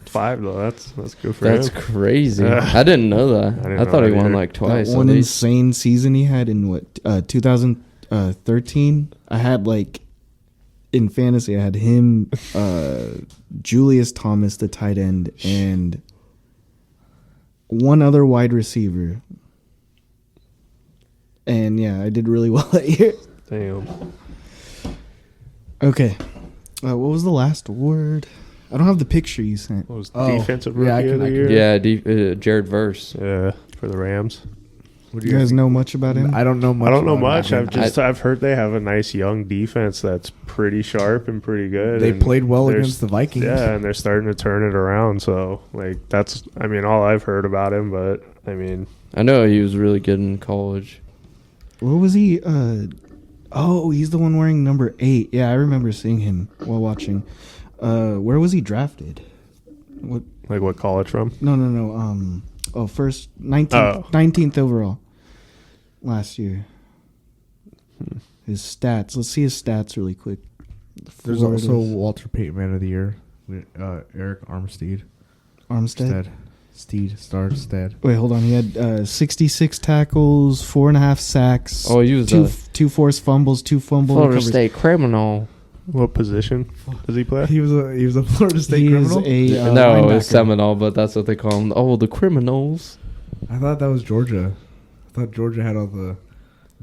5, though. That's good for That's him. crazy. Yeah. I didn't know that. I didn't I know thought he that won either. like twice. That at one least. insane season he had in 2013. I had like in fantasy, I had him, Julius Thomas, the tight end, and one other wide receiver. And yeah, I did really well that year. Damn. Okay, what was the last word? I don't have the picture you sent. What was Oh, defensive yeah, rookie of the I can- year? Yeah, Jared Verse. Yeah, for the Rams. What Do you guys know much about him? I don't know much. I don't know about much. him. I've heard they have a nice young defense that's pretty sharp and pretty good. They and played well they're- against the Vikings. Yeah, and they're starting to turn it around. So, like, that's, I mean, all I've heard about him. But, I mean, I know he was really good in college. What was he? Oh, he's the one wearing number 8. Yeah, I remember seeing him while watching. Where was he drafted? What? like, what college from? No. First 19th overall last year. His stats. Let's see his stats really quick. There's Florida's also Walter Payton Man of the Year. Eric Armstead. Armstead. Stead. Wait, hold on. He had 66 tackles, 4.5 sacks. Oh, he was two forced fumbles, 2 fumble Florida recoveries. State criminal. What position does he play? He was a Florida State He is criminal. a No, linebacker. it's Seminole, but that's what they call them. Oh, the criminals. I thought that was Georgia. I thought Georgia had all the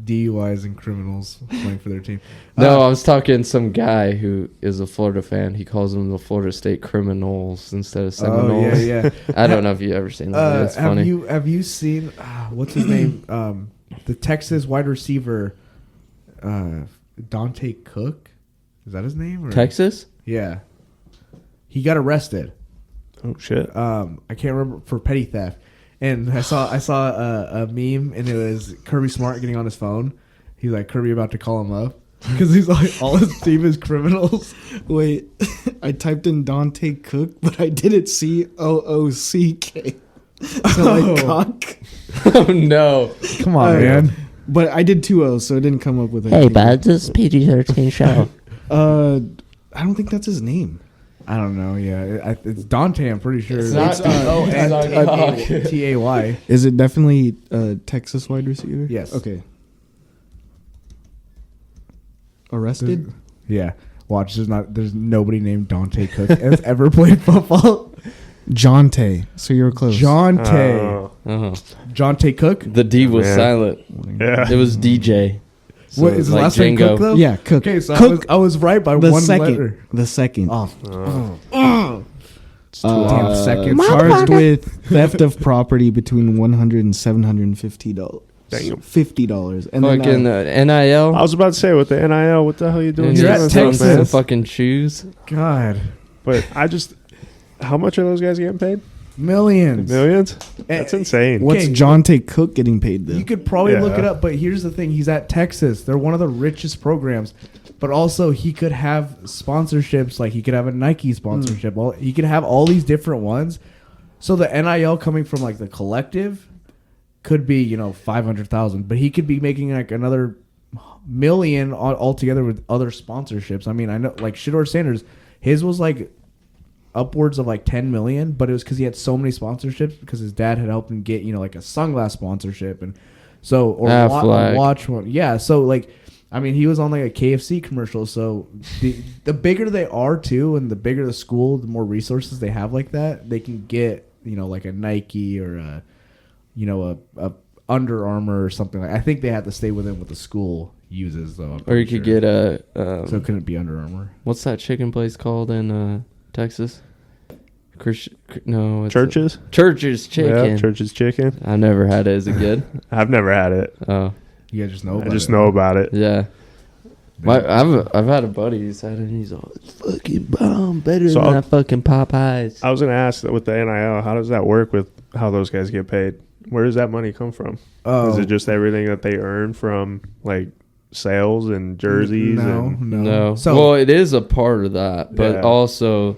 DUIs and criminals playing for their team. No, I was talking some guy who is a Florida fan. He calls them the Florida State Criminals instead of Seminoles. Oh yeah. I don't know if you've ever seen that. It's funny. Have you seen what's his name? The Texas wide receiver, Dante Cook. Is that his name? Or? Texas? Yeah. He got arrested. Oh, shit. I can't remember, for petty theft. And I saw a meme, and it was Kirby Smart getting on his phone. He's like, Kirby about to call him up because he's like, all his team is criminals. Wait, I typed in Dante Cook, but I did it COOCK. So like cock. Oh, no. Come on, Oh, yeah. man. But I did 2 O's, so it didn't come up with a Hey, bud, this is PG-13 show. I don't think that's his name. I don't know. Yeah, it's Dante. I'm pretty sure. It's not- Tay. Is it definitely a Texas wide receiver? Yes. Okay. Arrested? Yeah. Watch. There's nobody named Dante Cook that's ever played football. Jonte. So you're close. Jonte. Oh, Uh-huh. Jonte Cook. The D was Man. silent. yeah. It was DJ. So What is his like last name? Django. Cook though? Yeah, Cook. Okay, so Cook. I was right by The one second. letter. The second. Damn second. Charged with theft of property between $100 and $750. Damn. $50. And Fucking then, NIL. I was about to say with the NIL, what the hell are you doing? And You're he's at selling Texas. some fucking shoes. God, But how much are those guys getting paid? millions. Millions? That's insane. what's Okay. Jonte Cook getting paid though? You could probably Yeah. look it up, but here's the thing: he's at Texas. They're one of the richest programs, but also he could have sponsorships. Like he could have a Nike sponsorship. He could have all these different ones. So the NIL coming from like the collective could be 500,000, but he could be making like another million altogether with other sponsorships. I mean, I know like Shedeur Sanders, his was like upwards of like 10 million, but it was because he had so many sponsorships because his dad had helped him get like a sunglass sponsorship and so or a watch one. Yeah, so like I mean he was on like a KFC commercial. So the bigger they are too, and the bigger the school, the more resources they have like that, they can get like a Nike or a Under Armour or something like. I think they have to stay within what the school uses though. Or you could get a. So it couldn't be Under Armour. What's that chicken place called in Texas? No, it's Churches? Church's Chicken. Yeah, Church's Chicken. I never had it. Is it good? I've never had it. Oh, You guys just know. I just know about it. yeah. I've had a buddy who's had it. And he's all, it's fucking bomb, better So than that fucking Popeyes. I was going to ask that with the NIL, how does that work with how those guys get paid? Where does that money come from? Is it just everything that they earn from like sales and jerseys? No. So Well, it is a part of that, but Yeah. also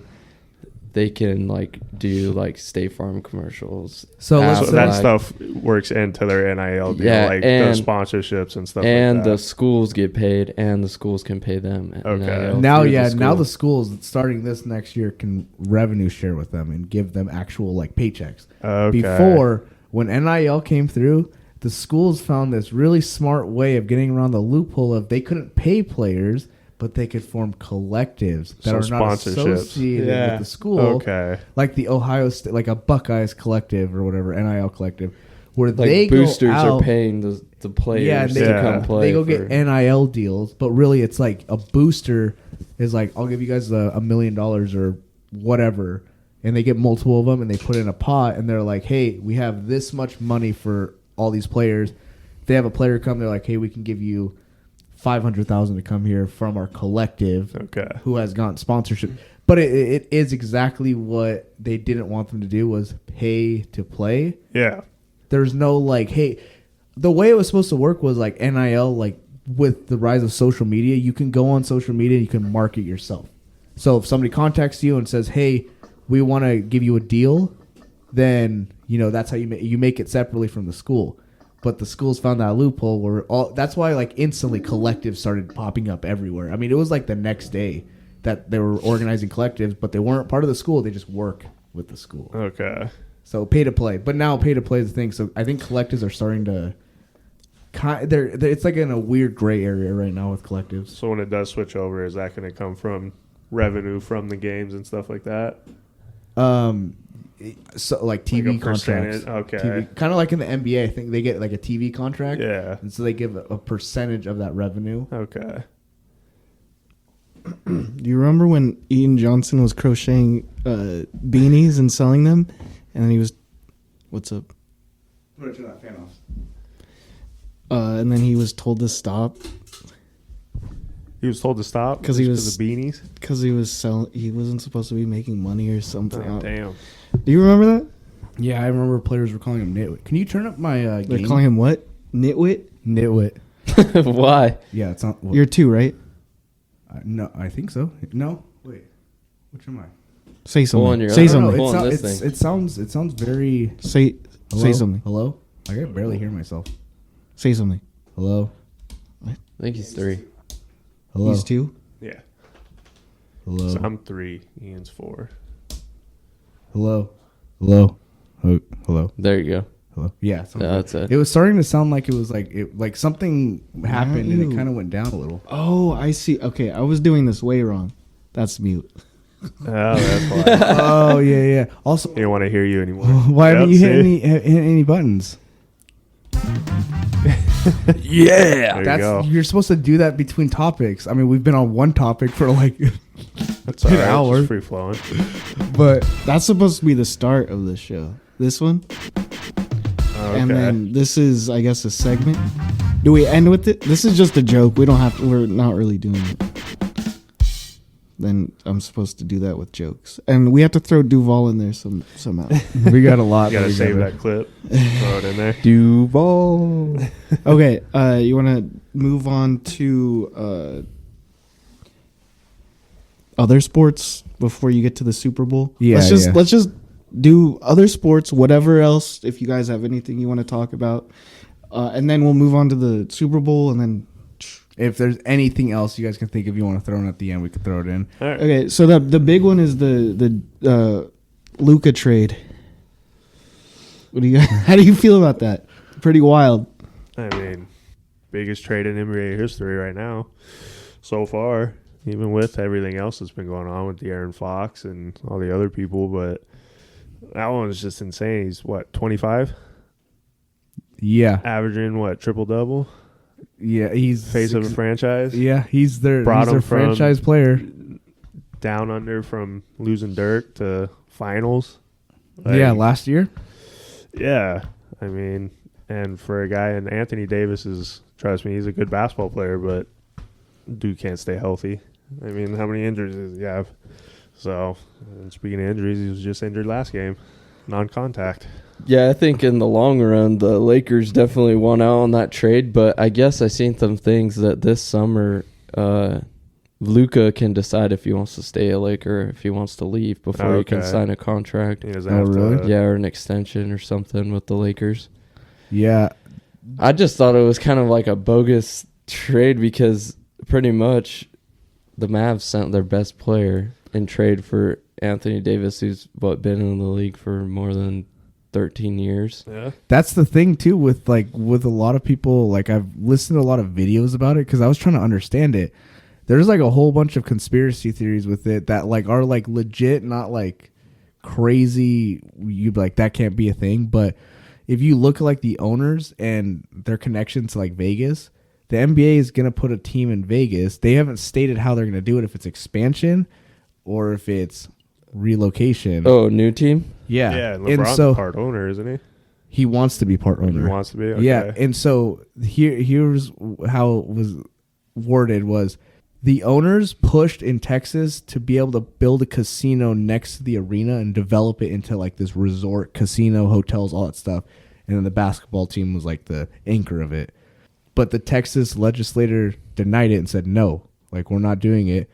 they can like do like State Farm commercials. So let's So say- that stuff works into their NIL deal, Yeah, like and- the sponsorships and stuff And like the that. schools get paid, and the schools can pay them. Okay. NIL Now, through yeah, the now school. the schools starting this next year can revenue share with them and give them actual like paychecks. Okay. Before, when NIL came through, the schools found this really smart way of getting around the loophole of they couldn't pay players, but they could form collectives that So are not sponsorships. associated Yeah. with the school. Okay. Like the Ohio State, like a Buckeyes collective or whatever, NIL collective, where like they boosters go out, are paying the players yeah, to they, come play. they go for- get NIL deals, but really it's like a booster is like, I'll give you guys $1 million or whatever, and they get multiple of them and they put it in a pot and they're like, hey, we have this much money for all these players. If they have a player come, they're like, hey, we can give you $500,000 to come here from our collective Okay. who has gotten sponsorship. But it is exactly what they didn't want them to do was pay to play. Yeah. There's no like, hey, the way it was supposed to work was like NIL, like with the rise of social media, you can go on social media and you can market yourself. So if somebody contacts you and says, hey, we want to give you a deal, then, that's how you make it separately from the school. But the schools found that loophole where that's why like instantly collectives started popping up everywhere. I mean, it was like the next day that they were organizing collectives, but they weren't part of the school. They just work with the school. Okay. So pay to play, but now pay to play is the thing. So I think collectives are starting to, it's like in a weird gray area right now with collectives. So when it does switch over, is that going to come from revenue from the games and stuff like that? So like Like TV a contracts, percentage? Okay. kind of like in the NBA. I think they get like a TV contract, Yeah. and so they give a percentage of that revenue. Okay. Do you remember when Ian Johnson was crocheting beanies and selling them? And then he was, what's up? I'm gonna turn that fan off. And then he was told to stop He was told to stop 'Cause he just was- of beanies. because he was selling. He wasn't supposed to be making money or something. Oh, damn. Do you remember that? Yeah, I remember players were calling him nitwit. Can you turn up my They're game? calling him what? Nitwit. nitwit. Why? Yeah, it's not. You're 2, right? No, I think so. No, wait. Which am I? Say Pull on something. your Say other- something. Pull on It's, this thing. it sounds very. Say Hello? say something. Hello? I can barely hear myself. Say something. Hello? I think he's 3. Hello? He's 2. Yeah. Hello? So I'm 3. Ian's 4. Hello? Hello? Hello? There you go. Hello? Yeah. Yeah, that's it. It was starting to sound like it was like something happened and it Ew. kind of went down a little. Oh, I see. Okay, I was doing this way wrong. That's mute. Oh, that's why. Oh, yeah. Also, He didn't want to hear you anymore. why haven't Yep, you hit see? any buttons? Yeah. There you go. You're supposed to do that between topics. I mean, we've been on one topic for like That's all an right. hour. Just free flowing. but That's supposed to be the start of the show. This one. Okay. And then this is, I guess, a segment. Do we end with it? This is just a joke. We don't have to. We're not really doing it. Then I'm supposed to do that with jokes, and we have to throw Duval in there somehow. we got a lot. You gotta we save gotta- that clip. Throw it in there. Duval. Okay, you want to move on to other sports before you get to the Super Bowl? Yeah, let's just do other sports. Whatever else, if you guys have anything you want to talk about, and then we'll move on to the Super Bowl, and then. If there's anything else you guys can think of you want to throw in at the end, we could throw it in. All right. Okay, so the big one is the Luka trade. What do you? How do you feel about that? Pretty wild. I mean, biggest trade in NBA history right now, so far. Even with everything else that's been going on with De'Aaron Fox and all the other people, but that one is just insane. He's what, 25, Yeah, averaging what, triple double, yeah, he's face of a franchise. Yeah, he's their Brought him from- franchise player. Down under from losing Dirk to finals. Yeah, last year. Yeah, I mean, and for a guy, and Anthony Davis is, trust me, he's a good basketball player, but dude can't stay healthy. I mean, how many injuries does he have? So, and speaking of injuries, he was just injured last game, non-contact. Yeah, I think in the long run, the Lakers definitely won out on that trade. But I guess I seen some things that this summer, Luka can decide if he wants to stay a Laker, or if he wants to leave before he can Okay. sign a contract. He doesn't Oh, have really? to. Yeah, or an extension or something with the Lakers. Yeah, I just thought it was kind of like a bogus trade because pretty much the Mavs sent their best player in trade for Anthony Davis, who's been in the league for more than 13 years. Yeah. that's the thing too with a lot of people. Like I've listened to a lot of videos about it because I was trying to understand it. There's like a whole bunch of conspiracy theories with it that like are like legit, not like crazy. You'd be like, that can't be a thing. But if you look at like the owners and their connection to like Vegas, the NBA is going to put a team in Vegas. They haven't stated how they're going to do it, if it's expansion or if it's relocation. Oh, new team? Yeah. Yeah, and and LeBron's so part owner, isn't he? he wants to be part He owner. wants to be? Okay. Yeah, and so here's how it was worded was the owners pushed in Texas to be able to build a casino next to the arena and develop it into like this resort, casino, hotels, all that stuff. And then the basketball team was like the anchor of it. But the Texas legislator denied it and said, no, like we're not doing it.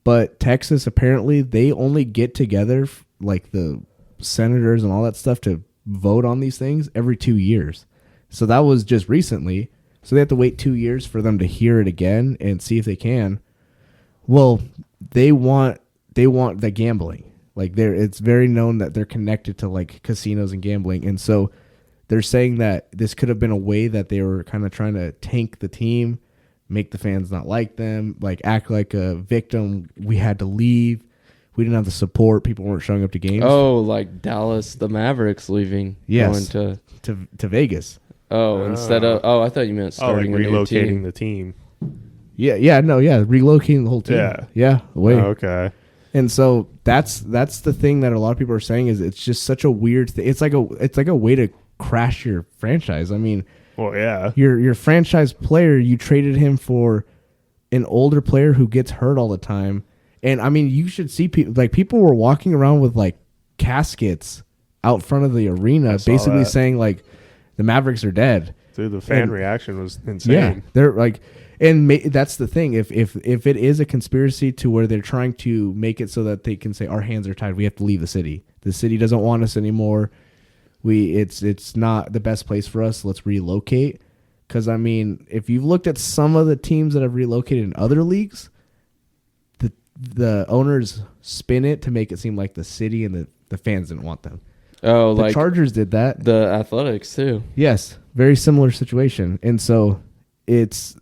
But Texas, apparently, they only get together, like the senators and all that stuff, to vote on these things every 2 years. So that was just recently. So they have to wait 2 years for them to hear it again and see if they can. Well, they want the gambling. Like it's very known that they're connected to like casinos and gambling. And so they're saying that this could have been a way that they were kind of trying to tank the team, make the fans not like them, like act like a victim. We had to leave. We didn't have the support. People weren't showing up to games. Oh, like Dallas, the Mavericks leaving. Yes. Going to Vegas. instead of, I thought you meant starting like a new relocating team. the team. Relocating the whole team. Yeah. Wait. Oh, okay. And so that's the thing that a lot of people are saying is it's just such a weird thing. It's like a way to crash your franchise. I mean, Well, yeah. your franchise player, you traded him for an older player who gets hurt all the time. And I mean, you should see people were walking around with like caskets out front of the arena, saw basically that. saying like the Mavericks are dead. Dude, the fan And- reaction was insane. Yeah, they're like, and that's the thing. If it is a conspiracy to where they're trying to make it so that they can say our hands are tied, we have to leave the city. The city doesn't want us anymore. It's not the best place for us. Let's relocate. Because I mean, if you've looked at some of the teams that have relocated in other leagues, the owners spin it to make it seem like the city and the fans didn't want them. Oh, The like Chargers did that. the Athletics too. Yes, very similar situation. And so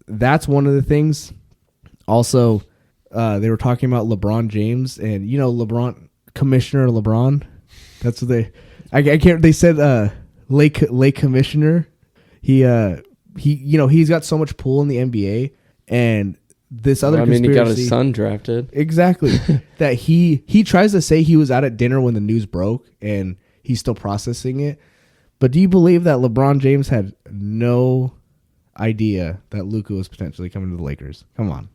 that's one of the things. Also, they were talking about LeBron James and Commissioner LeBron. That's what I can't. They said Lake Commissioner. He he's got so much pull in the NBA, and this other conspiracy, he got his son drafted. Exactly. That he tries to say he was out at dinner when the news broke, and he's still processing it. But do you believe that LeBron James had no idea that Luka was potentially coming to the Lakers? Come on.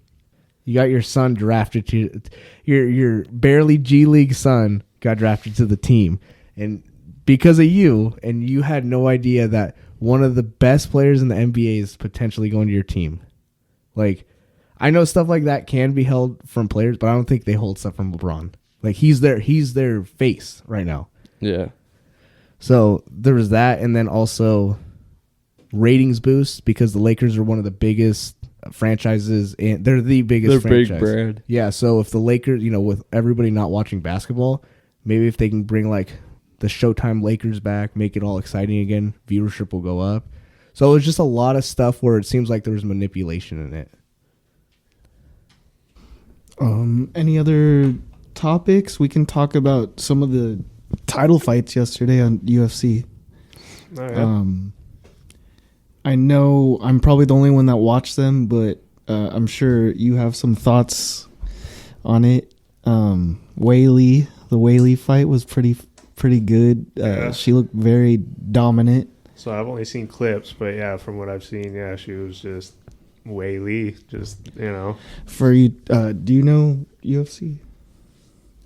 You got your son drafted to your barely G League son got drafted to the team, and because of you, and you had no idea that one of the best players in the NBA is potentially going to your team. Like, I know stuff like that can be held from players, but I don't think they hold stuff from LeBron. Like, he's their face right now. Yeah. So there was that, and then also ratings boost because the Lakers are one of the biggest franchises, and they're the biggest franchise. Big brand. Yeah, so if the Lakers, with everybody not watching basketball, maybe if they can bring like the Showtime Lakers back, make it all exciting again, viewership will go up. So it was just a lot of stuff where it seems like there was manipulation in it. Any other topics? We can talk about some of the title fights yesterday on UFC. Oh, yeah. I know I'm probably the only one that watched them, but I'm sure you have some thoughts on it. The Whaley fight was pretty good. She looked very dominant. So I've only seen clips, but yeah, from what I've seen, yeah, she was just Whaley, For you, do you know UFC?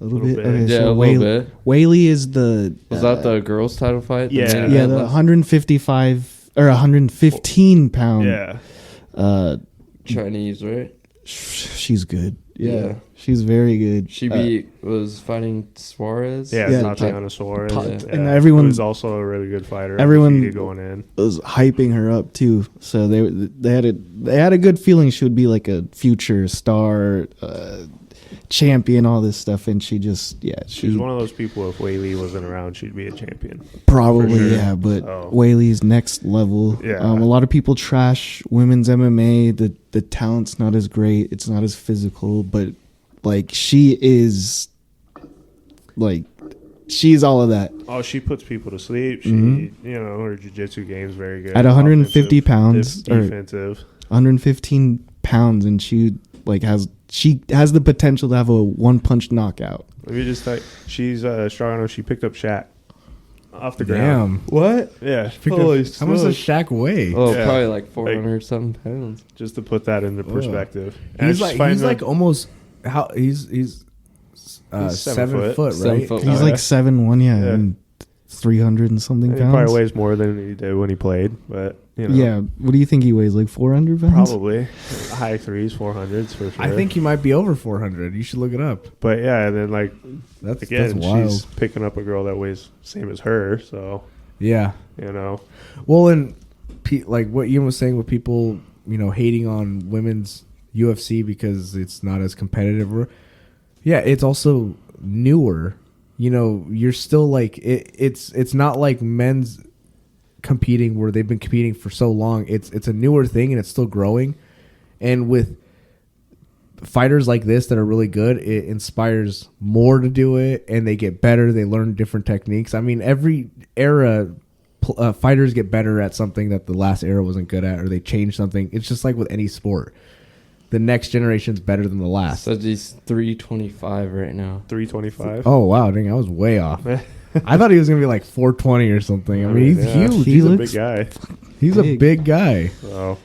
A little bit. Okay, Yeah, so a little bit. Whaley is the Was that the girls' title fight? Yeah. The main the event? 155 or 115 pound. Yeah. Chinese, right? She's good. Yeah. She's very good. She was fighting Suarez. Yeah, Yeah, Tatiana Suarez. and everyone was also a really good fighter. everyone- Undefeated going in. Was hyping her up too, so they had a good feeling she would be like a future star, champion, all this stuff, and she She's one of those people. If Whaley wasn't around, she'd be a champion. probably for sure. but Whaley's next level. Yeah. A lot of people trash women's MMA. The talent's not as great. It's not as physical, but like she is, like she's all of that. Oh, she puts people to sleep. She, her jiu-jitsu game's very good. At 150 Offensive, pounds, or defensive. 115 pounds, and she has the potential to have a one punch knockout. Let me just tell you, she's strong enough. She picked up Shaq off the ground. Damn. What? Yeah, How much does Shaq weigh? Oh, Yeah. probably like 400 something pounds. just to put that into perspective. He's like almost he's 7 7 foot. foot, 7 right? foot. He's Oh, like yeah. 7'1", Yeah. and 300 and something He pounds. probably weighs more than he did when he played, but Yeah, what do you think he weighs? Like 400 pounds? probably high 3s, 400s for sure. I think he might be over 400. You should look it up. but yeah, and then like That's again, wild. she's picking up a girl that weighs same as her, so Yeah. Well, and like what Ian was saying with people, hating on women's UFC because it's not as competitive. Yeah, it's also newer. You're still like it's not like men's competing where they've been competing for so long. It's a newer thing and it's still growing. And with fighters like this that are really good, it inspires more to do it, and they get better. They learn different techniques. I mean, every era fighters get better at something that the last era wasn't good at, or they change something. It's just like with any sport. The next generation's better than the last. So he's 325 right now. 325. Oh, wow. Dang, I was way off. I thought he was going to be like 420 or something. I mean, he's Yeah, huge. He's a looks big guy. He's a big guy. So,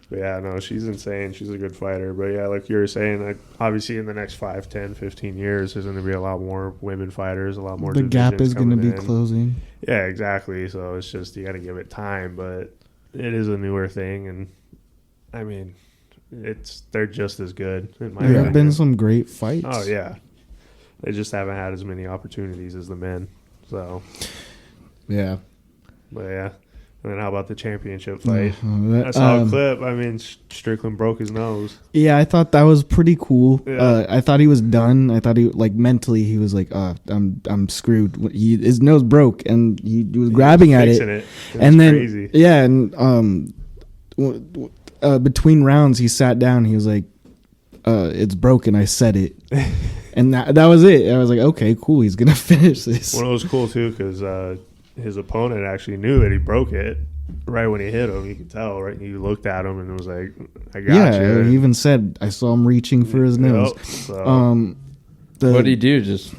but yeah, no, she's insane. She's a good fighter. But yeah, like you were saying, like, obviously in the next 5, 10, 15 years, there's going to be a lot more women fighters, a lot more The gap divisions is going to coming be in. closing. Yeah, exactly. So it's just you got to give it time, but it is a newer thing, and I mean, they're just as good. In my There have opinion. been some great fights. Oh yeah, they just haven't had as many opportunities as the men. So, Yeah. but yeah. And then how about the championship fight? That- I saw a clip. I mean, Strickland broke his nose. Yeah, I thought that was pretty cool. Yeah. I thought he was done. I thought he mentally he was like, I'm screwed. His nose broke and he was grabbing at it. Fixing it. And then crazy. yeah, and between rounds he sat down. He was like, "It's broken." I said it, and that was it. I was like, "Okay, cool. He's gonna finish this." Well, it was cool too because his opponent actually knew that he broke it, right when he hit him, you could tell. Right, you looked at him and it was like, "I got Yeah, you." he even said, "I saw him reaching for his nose." Yep, so. What did he do? Just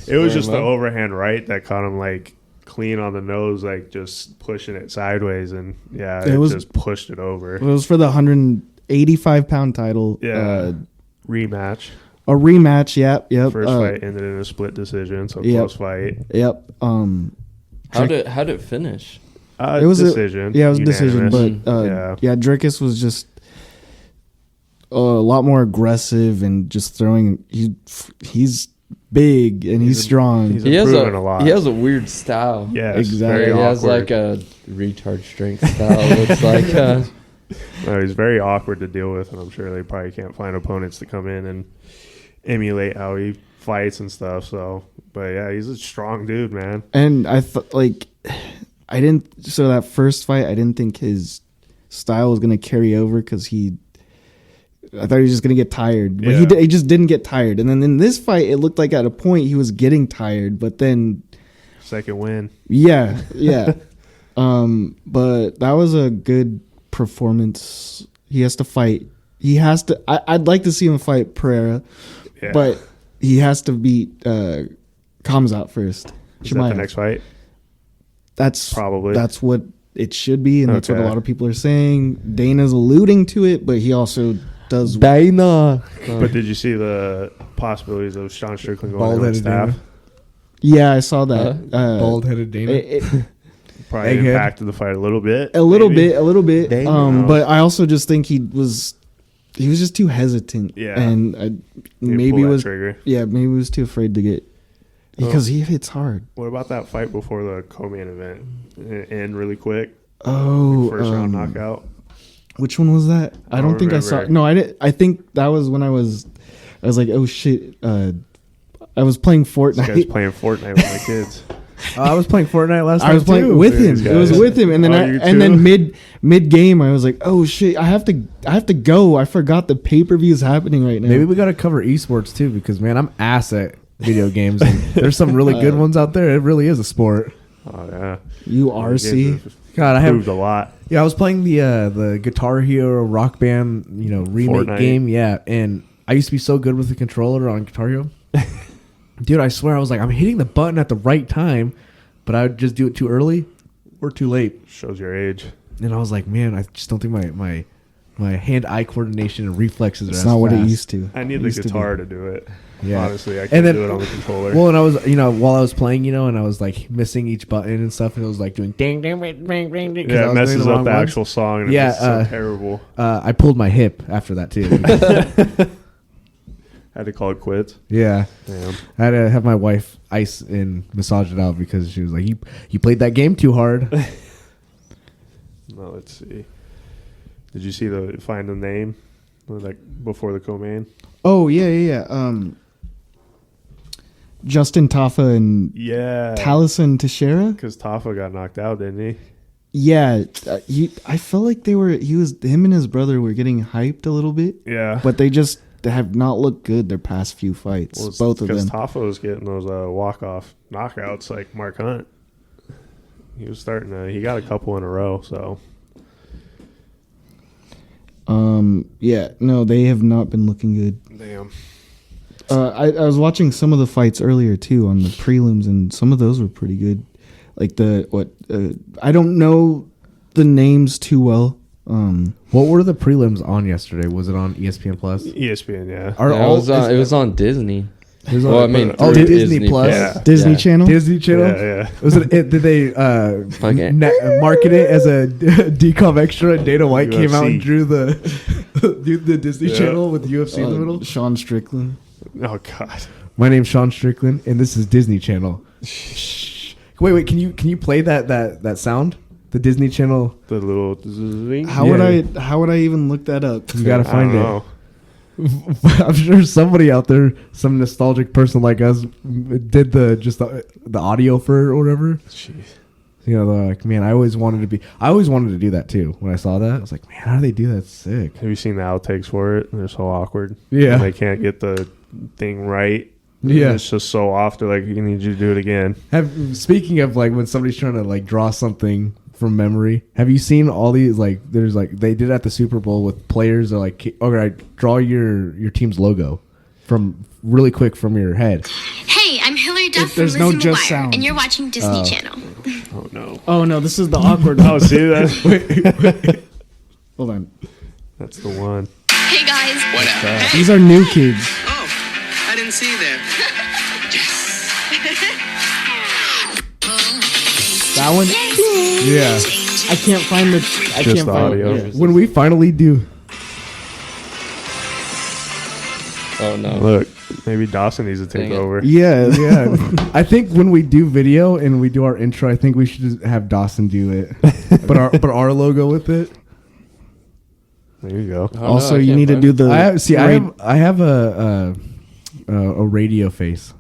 It was just the overhand right that caught him like clean on the nose, like just pushing it sideways, and it just pushed it over. It was for the 185-pound title. Yeah, rematch. A rematch. Yep. First fight ended in a split decision, so close fight. Yep. How did it finish? It was a decision. It was a decision, but Drickus was just a lot more aggressive and just throwing. He's big and he's strong. He's improving a lot. He has a weird style. Yeah, exactly. He has like a retard strength style. It's like no, he's very awkward to deal with, and I'm sure they probably can't find opponents to come in and emulate how he fights and stuff. So, but yeah, he's a strong dude, man. And I thought that first fight, I didn't think his style was going to carry over because I thought he was just going to get tired, but he just didn't get tired. And then in this fight, it looked like at a point he was getting tired, but then second win. Yeah. But that was a good performance. He has to fight. I'd like to see him fight Pereira, but he has to beat Khamzat first. Is that the next fight? That's probably what it should be, and that's what a lot of people are saying. Dana's alluding to it, but he also does. Dana. But did you see the possibilities of Sean Strickland going on staff? Dana. Yeah, I saw that. Bald-headed Dana. Probably impacted the fight a little bit. A little bit. But I also just think he was just too hesitant. Yeah, and maybe was trigger. Yeah, maybe he was too afraid to get because he hits hard. What about that fight before the co-main event? End really quick. Oh, first round knockout. Which one was that? I don't think I saw. No, I didn't. I think that was when I was like, oh shit. I was playing Fortnite. This guy's playing Fortnite with my kids. I was playing Fortnite last night. I was playing with him. It was with him, and then mid game, I was like, "Oh shit! I have to go. I forgot the pay-per-view is happening right now." Maybe we got to cover esports too, because man, I'm ass at video games. And there's some really good ones out there. It really is a sport. Oh yeah, URC. God, I have a lot. Yeah, I was playing the Guitar Hero Rock Band, remake Fortnite. game. Yeah, and I used to be so good with the controller on Guitar Hero. Dude, I swear I was like, I'm hitting the button at the right time, but I would just do it too early or too late. Shows your age. And I was like, man, I just don't think my hand-eye coordination and reflexes are It's as not what it fast. used to. I need the guitar to do it. Yeah. Honestly, I can't do it on the controller. Well, and I was, while I was playing, and I was like missing each button and stuff, and it was like doing ding, ding, ding, ding, ding. Yeah, it messes up the actual song. And it's so terrible. I pulled my hip after that too. Had to call it quits. Yeah. Damn. I had to have my wife ice and massage it out because she was like, you played that game too hard. Well, let's see. Did you see find the name like before the co-main? Oh yeah. Justin Tafa and Taliesin Teixeira. Because Tafa got knocked out, didn't he? Yeah, I felt like him and his brother were getting hyped a little bit. Yeah, but they have not looked good their past few fights. Well, both of them. Because Tafa was getting those walk-off knockouts like Mark Hunt. He was he got a couple in a row, so. Yeah, no, they have not been looking good. Damn. I was watching some of the fights earlier too on the prelims, and some of those were pretty good. Like I don't know the names too well. What were the prelims on yesterday? Was it on ESPN Plus? ESPN, yeah. It was on Disney. Disney Plus, yeah. Disney Channel. Yeah. Did they market it as a DCOM extra? And Dana White came out and drew the Disney Channel with UFC in the middle. Sean Strickland. Oh God. My name's Sean Strickland, and this is Disney Channel. Shh. Wait. Can you play that sound? The Disney Channel. The little zing. How would I even look that up? You gotta find it. Know. I'm sure somebody out there, some nostalgic person like us, did the audio for it or whatever. Jeez. They're like, man, I always wanted to do that too. When I saw that, I was like, man, how do they do that? It's sick. Have you seen the outtakes for it? They're so awkward. Yeah. And they can't get the thing right. Yeah. It's just so off. They're like, you need you to do it again. Speaking of like when somebody's trying to like draw something from memory. Have you seen all these? Like, there's like they did at the Super Bowl with players. Are like, all right, draw your team's logo from really quick from your head. Hey, I'm Hillary Duff from there's Lizzie no just McGuire, sound. and you're watching Disney Channel. Oh no. Oh no, this is the awkward. Oh, see that? Hold on. That's the one. Hey guys. What up? These are new kids. Oh, I didn't see you there. That one. Yeah. I can't find the. I Just can't the find audio. it. When we finally do, Oh no. Look, maybe Dawson needs to take Dang it. over. Yeah. yeah. I think when we do video and we do our intro, I think we should just have Dawson do it, but our logo with it. There you go. Oh, no, Also, I you can't need to find do it. the. I have a radio face.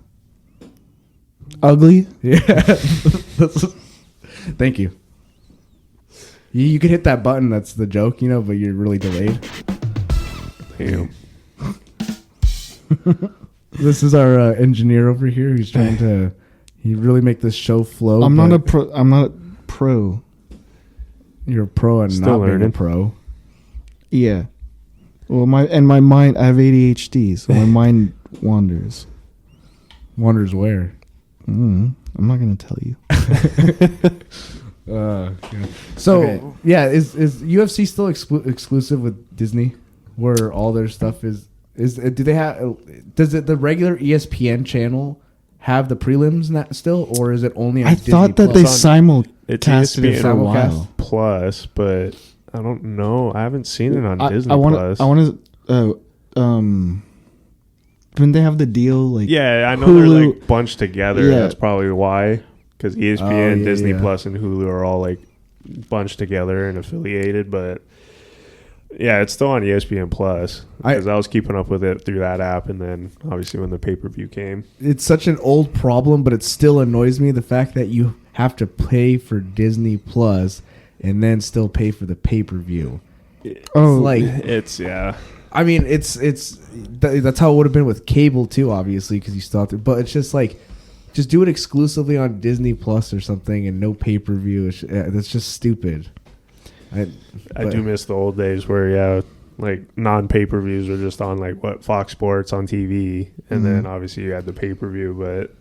Ugly. Yeah. Thank you. You could hit that button. That's the joke, but you're really delayed. Damn. This is our engineer over here who's trying to. He really make this show flow. I'm not but a pro. I'm not a pro. You're a pro and Still not being a learning. pro. Yeah. Well, my mind. I have ADHD, so my mind wanders. Wonders where. I'm not gonna tell you. Yeah. So Okay. yeah, is UFC still exclusive with Disney, where all their stuff is? Do they have? Does the regular ESPN channel have the prelims still, or is it only on I Disney thought that they Plus? It's simulcasted it for a ESPN while. Plus, but I don't know. I haven't seen it on Disney I want Plus. to. I want to. Didn't they have the deal like? Yeah, I know Hulu- they're like bunched together. Yeah. That's probably why. Because ESPN, yeah, Disney yeah. Plus, and Hulu are all like bunched together and affiliated. But yeah, it's still on ESPN Plus because I was keeping up with it through that app, and then obviously when the pay-per-view came. It's such an old problem, but it still annoys me the fact that you have to pay for Disney Plus and then still pay for the pay-per-view. Oh, It's I mean, that's how it would have been with cable too, obviously, because you still have to. But it's just like, just do it exclusively on Disney Plus or something, and no pay-per-view. That's just stupid. I do miss the old days where like non-pay-per-views were just on like Fox Sports on TV, and then obviously you had the pay-per-view, but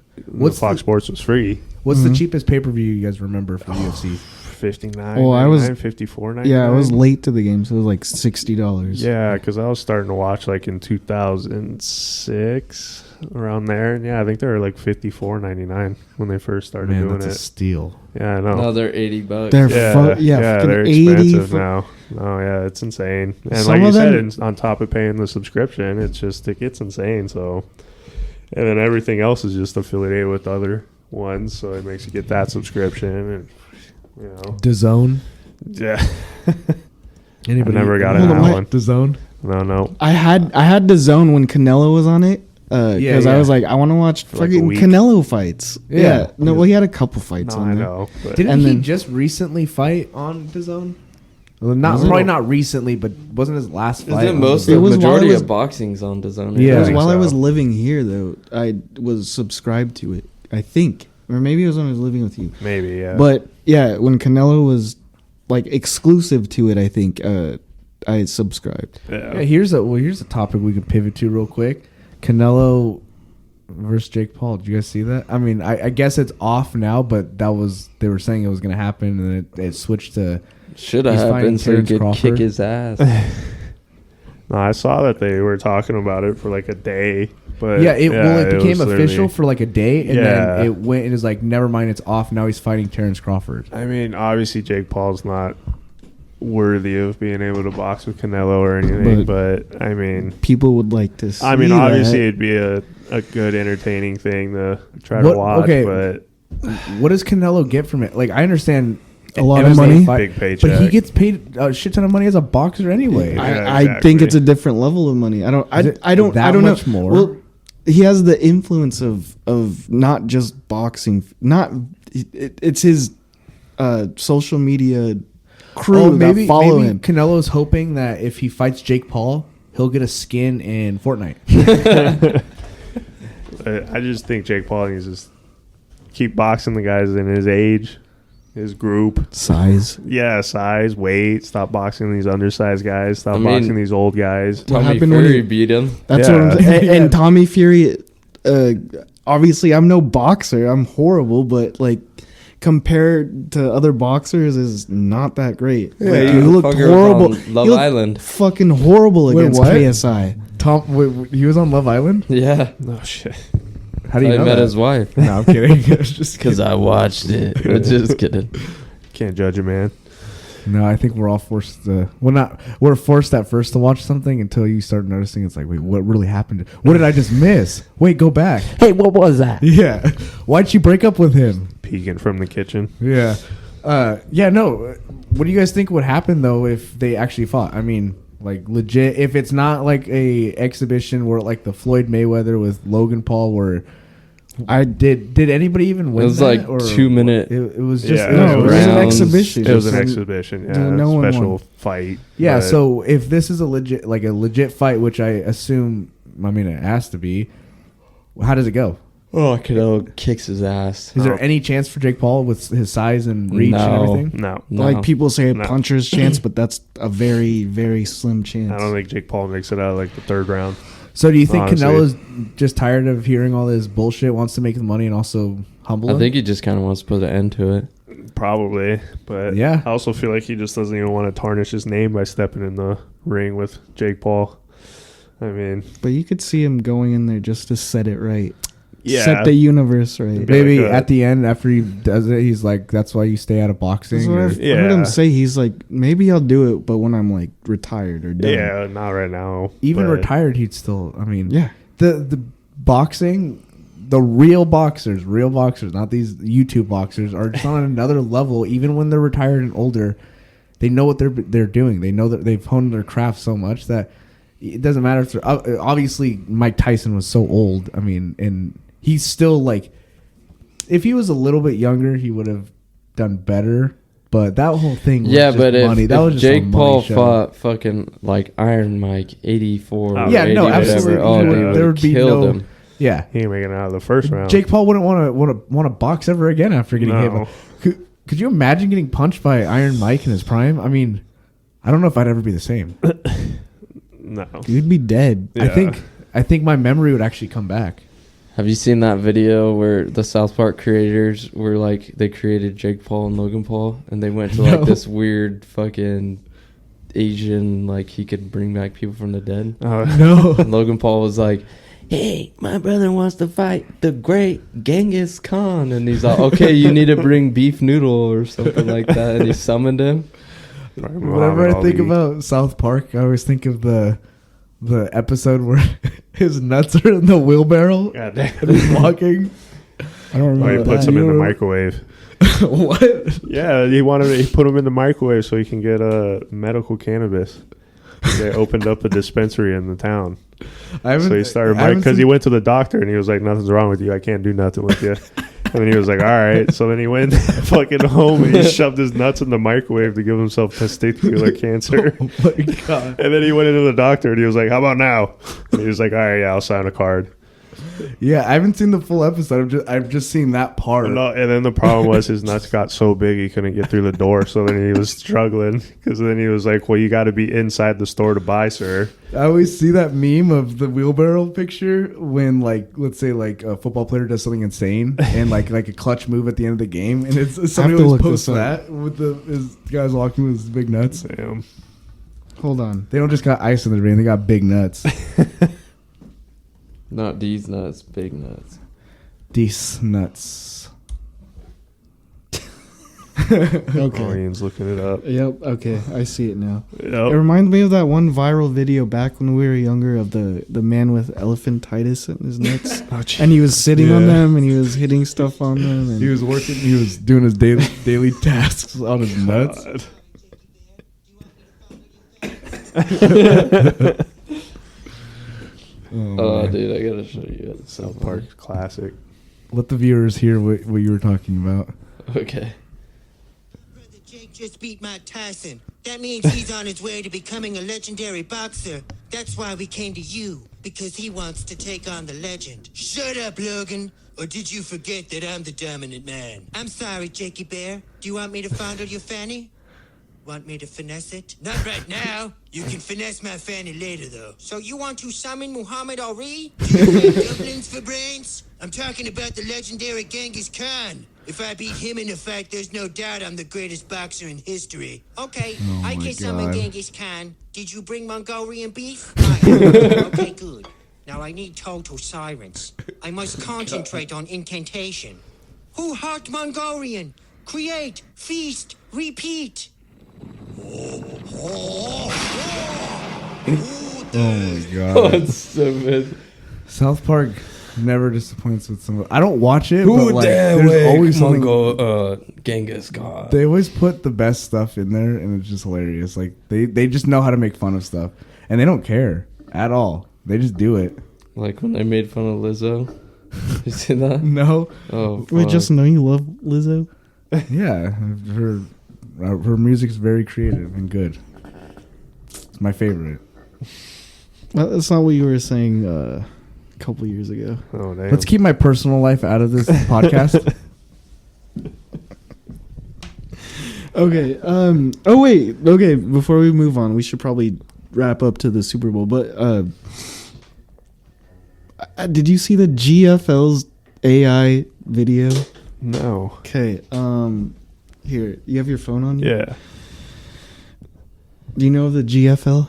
Fox Sports was free. What's the cheapest pay-per-view you guys remember from UFC? $59. Well, I was $54.99. Yeah, I was late to the game, so it was like $60. Yeah, because I was starting to watch like in 2006, around there. And yeah, I think they were like $54.99 when they first started Man, doing that's a it. steal. Yeah, I know. No, they're $80. They're yeah, fucking they're 80 expensive for- now. Oh yeah, it's insane. And Some like you of said, them- on top of paying the subscription, it gets insane. So, and then everything else is just affiliated with other ones, so it makes you get that subscription, and DAZN. Yeah. Anybody I never got Hold in on, that what? one. DAZN. No. I had the zone when Canelo was on it because I was like, I want to watch For like a fucking week. Canelo fights. Yeah. Yeah. No, well, he had a couple fights No, on I there. know. But Didn't And he then- just recently fight on DAZN? Well, probably not recently, but wasn't his last fight? Isn't on most DAZN? It the was while majority I was- of boxing's on DAZN? Yeah. It was think while I so. was living here, though. I was subscribed to it, I think. Or maybe it was when I was living with you. maybe, yeah. But yeah, when Canelo was like exclusive to it, I think I subscribed. Yeah, here's a topic we can pivot to real quick. Canelo versus Jake Paul. Did you guys see that? I mean, I guess it's off now, but they were saying it was going to happen, and it switched to. Should have He's fighting happened so he Terrence could Crawford. kick his ass. No, I saw that they were talking about it for like a day. But Yeah, it became was official literally- for like a day, and Yeah. then it went and is like, never mind, it's off. Now he's fighting Terrence Crawford. I mean, obviously Jake Paul's not worthy of being able to box with Canelo or anything, but I mean, People would like to see obviously that. it'd be a good entertaining thing to try to watch, okay. but What does Canelo get from it? Like, I understand A lot MMA of money. big paycheck. but he gets paid a shit ton of money as a boxer anyway. Yeah, I think exactly. it's a different level of money. I don't that know much more? Well, he has the influence of not just boxing. It's his social media crew that follow him. Canelo's hoping that if he fights Jake Paul, he'll get a skin in Fortnite. I just think Jake Paul needs to keep boxing the guys in his age his group. Size. Yeah, size, weight. Stop boxing these undersized guys. Stop boxing these old guys. Tommy happened when Fury he- beat him. That's what I'm saying. And Tommy Fury, obviously, I'm no boxer. I'm horrible, but like compared to other boxers, is not that great. Yeah, Like, you he looked fucker was horrible. on Love He looked Island. fucking horrible Wait, against what? KSI. He was on Love Island. Yeah. Oh shit. How do you I know met that? his wife. No, I'm kidding. Just Because I watched it. I'm just kidding. Can't judge a man. No, I think we're all forced to. Well, not we're forced at first to watch something until you start noticing. It's like, wait, what really happened? What did I just miss? Wait, go back. Hey, what was that? Yeah, why'd she break up with him? Peeking from the kitchen. Yeah, yeah. No, what do you guys think would happen though if they actually fought? I mean, like legit. If it's not like a exhibition where like the Floyd Mayweather with Logan Paul, where I did anybody even win? It was that, like or 2 minute. It was just Yeah, No, it was an rounds. exhibition. It was an And exhibition. Yeah, no one special won. fight. Yeah, but so if this is a legit fight, which I assume, I mean, it has to be, how does it go? Oh, Canelo kicks his ass. Is there any chance for Jake Paul with his size and reach and No. everything? no, No. Like people say, a No. puncher's chance, but that's a very, very slim chance. I don't think Jake Paul makes it out of like the third round. So do you think Honestly. Canelo's just tired of hearing all this bullshit, wants to make the money and also humble I him? think he just kind of wants to put an end to it. Probably, but Yeah. I also feel like he just doesn't even want to tarnish his name by stepping in the ring with Jake Paul. I mean, But you could see him going in there just to set it right. yeah, Set the universe right. Maybe like, at the end, after he does it, he's like, that's why you stay out of boxing. That's what or- I've Yeah. heard him say. He's like, maybe I'll do it, but when I'm like retired or done. yeah, not right now. Even but retired, he'd still, I mean, Yeah. the boxing, the real boxers, not these YouTube boxers, are just on another level. Even when they're retired and older, they know what they're doing. They know that they've honed their craft so much that it doesn't matter if they're obviously Mike Tyson was so old. I mean, and he's still like, if he was a little bit younger, he would have done better. But that whole thing was Yeah, just but money. if, That was if just a Jake money Paul show. fought fucking like Iron Mike 84 or Yeah, 80 no, whatever, absolutely. oh, He dude, would- there would be killed no- him. Yeah, he ain't making it out of the first round. Jake Paul wouldn't want to box ever again after getting hit. No. By, could you imagine getting punched by Iron Mike in his prime? I mean, I don't know if I'd ever be the same. No, You'd be dead. Yeah. I think my memory would actually come back. Have you seen that video where the South Park creators were like, they created Jake Paul and Logan Paul, and they went to No. like this weird fucking Asian, like he could bring back people from the dead. No, And Logan Paul was like, Hey, my brother wants to fight the great Genghis Khan, and he's like, okay, you need to bring beef noodle or something like that, and he summoned him. Probably whenever Muhammad I think Ali. about South Park, I always think of the episode where his nuts are in the wheelbarrow God damn. and he's walking. I don't Oh, remember he puts that. him in the You- microwave. What? Yeah, he put him in the microwave so he can get medical cannabis. They opened up a dispensary in the town. I haven't. So he started I haven't because he seen- went to the doctor and he was like, "Nothing's wrong with you. I can't do nothing with you." And then he was like, "All right." So then he went fucking home and he shoved his nuts in the microwave to give himself testicular cancer. Oh my god. And then he went into the doctor and he was like, "How about now?" And he was like, "All right, yeah, I'll sign a card." Yeah, I haven't seen the full episode. I've just seen that part. No, and then the problem was his nuts got so big he couldn't get through the door. So then he was struggling because then he was like, "Well, you got to be inside the store to buy, sir." I always see that meme of the wheelbarrow picture when, like, let's say, like a football player does something insane and like a clutch move at the end of the game, and it's somebody to always look posts this up. that with his guys walking with his big nuts. Damn. Hold on. They don't just got ice in their vein; they got big nuts. Not these nuts, big nuts. These nuts. Okay. Oh, Ian's looking it up. Yep. Okay. I see it now. It Yep. reminds me of that one viral video back when we were younger of the man with elephantitis in his nuts, and he was sitting on Yeah. them and he was hitting stuff on them. And He was working. He was doing his daily tasks on his nuts. God. Oh, dude, I gotta show you it. South Park classic. Let the viewers hear what you were talking about. Okay. Brother Jake just beat Mike Tyson. That means he's on his way to becoming a legendary boxer. That's why we came to you, because he wants to take on the legend. Shut up, Logan. Or did you forget that I'm the dominant man? I'm sorry, Jakey Bear. Do you want me to fondle your fanny? Want me to finesse it? Not right now. You can finesse my fanny later, though. So you want to summon Muhammad Ali? Do you have dumplings for brains? I'm talking about the legendary Genghis Khan. If I beat him in a fight, there's no doubt I'm the greatest boxer in history. Okay, I can summon Genghis Khan. Did you bring Mongolian beef? Okay, good. Now I need total silence. I must concentrate on incantation. Who heart Mongolian? Create, feast, repeat. Oh my god. Oh, it's so good. South Park never disappoints with some. I don't watch it, but like, there's always something. Genghis Khan. They always put the best stuff in there, and it's just hilarious. Like they just know how to make fun of stuff, and they don't care at all. They just do it. Like when they made fun of Lizzo. You see that? No. Oh, We fuck. just know you love Lizzo. Yeah, her music's very creative and good. It's my favorite. Well, that's not what you were saying a couple years ago. Oh, damn. Let's keep my personal life out of this podcast. Okay. Oh wait. Okay. Before we move on, we should probably wrap up to the Super Bowl. But did you see the GFL's AI video? No. Okay. Here, you have your phone on you? Yeah. Do you know of the GFL?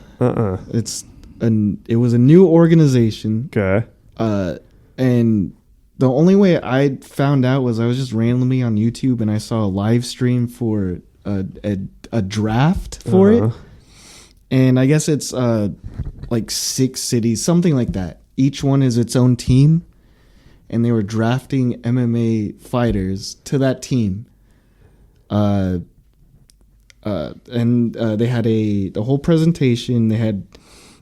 It was a new organization. Okay. And the only way I found out was I was just randomly on YouTube and I saw a live stream for a draft for it. And I guess it's like 6 cities, something like that. Each one is its own team. And they were drafting MMA fighters to that team. And they had the whole presentation. They had